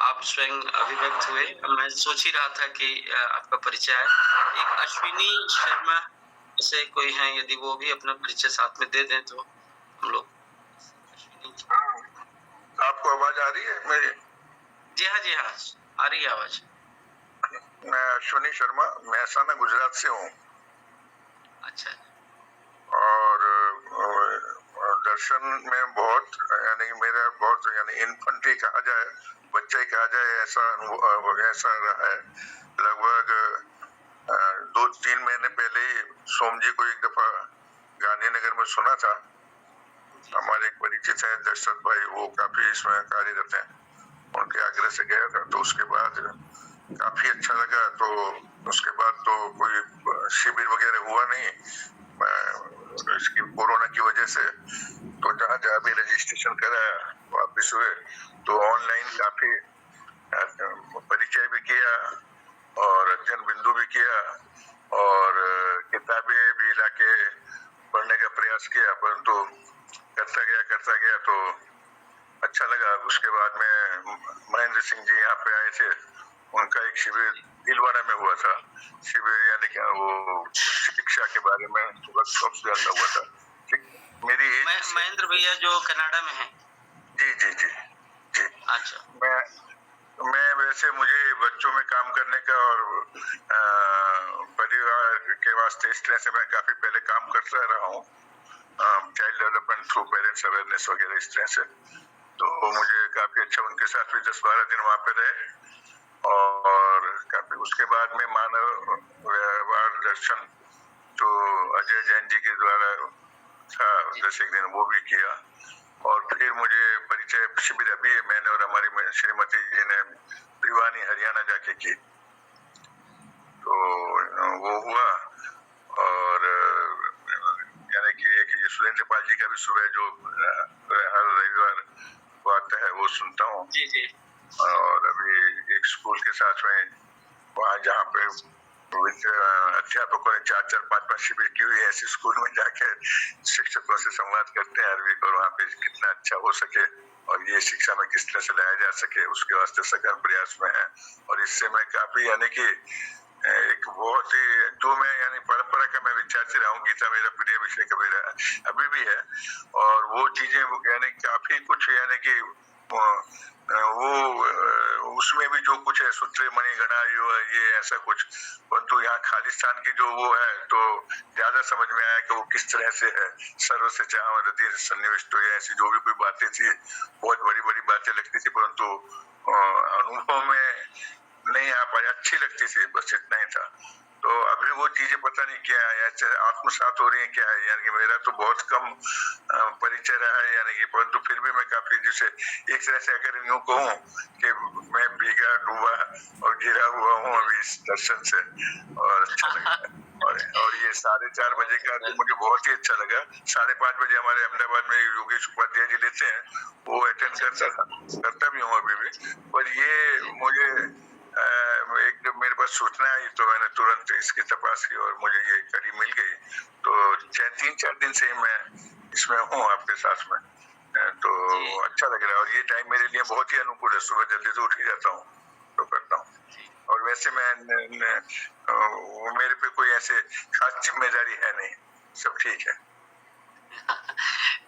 आप स्वयं अभिव्यक्त हुए। मैं सोच ही रहा था कि आपका परिचय है। एक अश्विनी शर्मा से कोई है, यदि वो भी अपना परिचय साथ में दे दें तो हम लोग। आपको आवाज आ रही है मेरी? जी हाँ, जी हाँ, आ रही है आवाज। मैं अश्विनी शर्मा महसाना गुजरात से हूँ अच्छा। और दर्शन में बहुत यानी मेरा बहुत यानी इन्फेंट ही कहा जाए, बच्चा ही कहा जाए, ऐसा रहा है। लगभग 2-3 महीने पहले ही सोम जी को एक दफा गांधीनगर में सुना था। हमारे एक परिचित है दशरथ भाई, वो काफी इसमें कार्यरत हैं, उनके आग्रह से गया था। तो उसके बाद काफी अच्छा लगा। तो उसके बाद तो कोई शिविर वगैरह हुआ नहीं इसकी कोरोना की वजह से। तो जहाँ जहाँ भी रजिस्ट्रेशन कराया वापिस हुए तो ऑनलाइन काफी परिचय भी किया और जन बिंदु भी किया और किताबें भी लाके पढ़ने का प्रयास किया, परंतु करता गया तो अच्छा लगा। उसके बाद में महेंद्र सिंह जी यहाँ पे आए थे, उनका एक शिविर भीलवाड़ा में हुआ था। शिविर यानी कि वो शिक्षा के बारे में वर्कशॉप ज्यादा हुआ था। मेरी महेंद्र भैया जो कनाडा में हैं। जी जी जी जी। अच्छा। मैं वैसे मुझे बच्चों में काम करने का और परिवार के वास्ते इस तरह से मैं काफी पहले काम करता रहा हूँ, child development through parents awareness वगैरह इस तरह से। तो मुझे काफी अच्छा, उनके साथ भी 10-12 दिन वहाँ पे रहे और काफी उसके बाद में मानव व्यवहार दर्शन जो अजय जैन जी के द्वारा था 10 एक दिन, वो भी किया। और फिर मुझे परिचय शिविर अभी मैंने और हमारी श्रीमती जी ने भिवानी हरियाणा जाके की, तो वो हुआ। और यानी कि एक सुरेंद्र पाल जी का भी सुबह जो हर रविवार को आता है वो सुनता हूँ। जी जी। और अभी एक स्कूल के साथ में वहाँ जहाँ पे अध्यापकों ने 4-5 शिविर की हुई है, ऐसे स्कूल में जाके शिक्षकों से संवाद करते हैं अरबी को, और वहाँ पे कितना अच्छा हो सके और ये शिक्षा में किस तरह से लाया जा सके उसके वास्ते सघन प्रयास में है। और इससे मैं काफी यानी कि एक बहुत ही जो मैं यानी परंपरा का मैं विचारती रहा हूँ, गीता मेरा प्रिय विषय कबीरा अभी भी है, और वो चीजें यानी काफी कुछ यानी कि उसमें भी जो कुछ है सूत्रे मणिगणा ये ऐसा कुछ, परंतु यहाँ खालिस्तान की जो वो है तो ज्यादा समझ में आया कि वो किस तरह से है। सर्व से चाह हृदय सन्निविष्ट, या ऐसी जो भी कोई बातें थी बहुत बड़ी बड़ी बातें लगती थी, परंतु अनुभव में नहीं आ पाई, अच्छी लगती थी, बस इतना ही था। तो अभी वो चीजें पता नहीं क्या है, आत्मसात हो रही है क्या है, यानी कि मेरा तो बहुत कम परिचय रहा है, यानी कि परंतु फिर भी मैं काफी, जैसे एक तरह से अगर यूं कहूँ कि मैं भीगा डूबा और गिरा हुआ हूँ अभी इस दर्शन से, और अच्छा लगा। और ये 4:30 बजे का तो मुझे बहुत ही अच्छा लगा। 5:30 बजे हमारे अहमदाबाद में योगेश उपाध्याय जी लेते हैं, वो अटेंड करता भी हूँ अभी भी, पर ये मुझे एक मेरे पास सूचना आई तो मैंने तुरंत इसकी तपास की और मुझे ये कड़ी मिल गई। तो 3-4 दिन से मैं इसमें हूँ आपके साथ में, तो अच्छा लग रहा है। और ये टाइम मेरे लिए बहुत ही अनुकूल है, सुबह जल्दी से उठ ही जाता हूँ तो करता हूँ। और वैसे मेरे पे कोई ऐसे खास जिम्मेदारी है नहीं, सब ठीक है।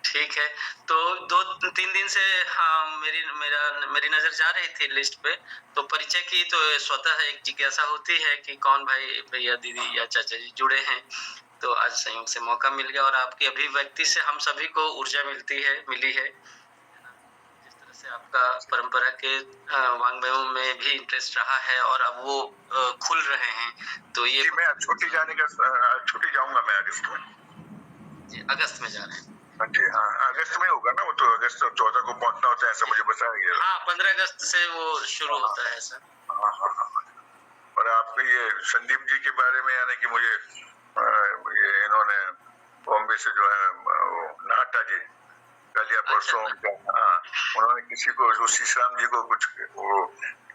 ठीक है। तो 2-3 दिन से हाँ मेरी नजर जा रही थी लिस्ट पे, तो परिचय की तो स्वतः एक जिज्ञासा होती है कि कौन भाई भैया दीदी या चाचा जी जुड़े हैं। तो आज संयोग से मौका मिल गया और आपकी अभिव्यक्ति से हम सभी को ऊर्जा मिली है। जिस तरह से आपका परंपरा के वांग्मयों में भी इंटरेस्ट रहा है और अब वो खुल रहे हैं, तो ये मैं छुट्टी जाऊंगा मैं अगस्त में। अगस्त में जा रहे हैं? जी हाँ, अगस्त में होगा ना वो, तो अगस्त 14 को पहुंचना होता है ऐसा मुझे बताया गया। हाँ, 15 अगस्त से वो शुरू होता है सर। हाँ। और आपके ये संदीप जी के बारे में, यानी कि मुझे ये इन्होंने बॉम्बे से जो है वो नाटा जी कल या परसों उनका, हाँ, उन्होंने किसी को जो शीशराम जी को कुछ वो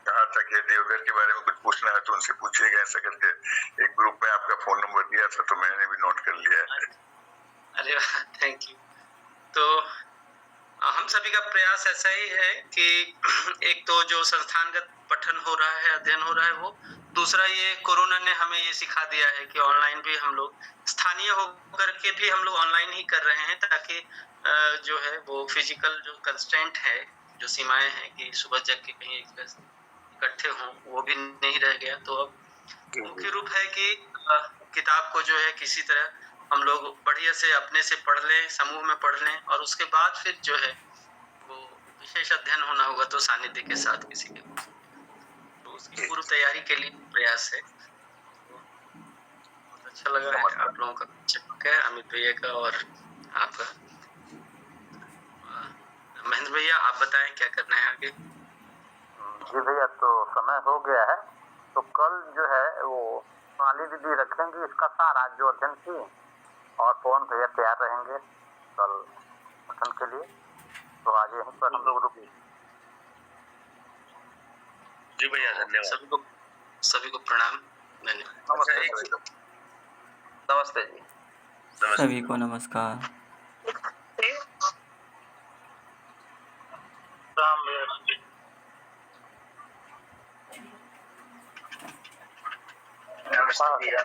कहा था कि देवघर के बारे में कुछ पूछना है तो उनसे पूछिएगा ऐसा करके एक ग्रुप में आपका फोन नंबर दिया था, तो मैंने भी नोट कर लिया है। अरे थैंक यू। तो हम सभी का प्रयास ऐसा ही है कि एक तो जो संस्थानगत पठन हो रहा है, अध्ययन हो रहा है वो, दूसरा ये कोरोना ने हमें ये सिखा दिया है कि ऑनलाइन भी हम लोग स्थानीय होकर के भी हम लोग ऑनलाइन ही कर रहे हैं, ताकि जो है वो फिजिकल जो कंस्ट्रेंट है, जो सीमाएं हैं कि सुबह जग के कहीं इकट्ठे हों, वो भी नहीं रह गया। तो अब मुख्य रूप है कि किताब को जो है किसी तरह हम लोग बढ़िया से अपने से पढ़ लें, समूह में पढ़ लें, और उसके बाद फिर जो है वो विशेष अध्ययन होना होगा तो सानिध्य के साथ किसी के, तो उसकी पूर्व तैयारी के लिए प्रयास है। बहुत अच्छा लगा है आप लोगों का चर्चा है, अमित भैया का और आपका। महेंद्र भैया आप बताएं क्या करना है आगे? जी भैया, तो समय हो गया है, तो कल जो है वो सोनाली दीदी रखेंगी इसका सारा जो अध्ययन की, और पवन भैया तैयार रहेंगे कल पठन के लिए। तो आज यहीं पर हम लोग रुके। जी भैया धन्यवाद। सभी को प्रणाम, धन्यवाद। नमस्ते जी। सभी को नमस्कार। नमस्कार भैया।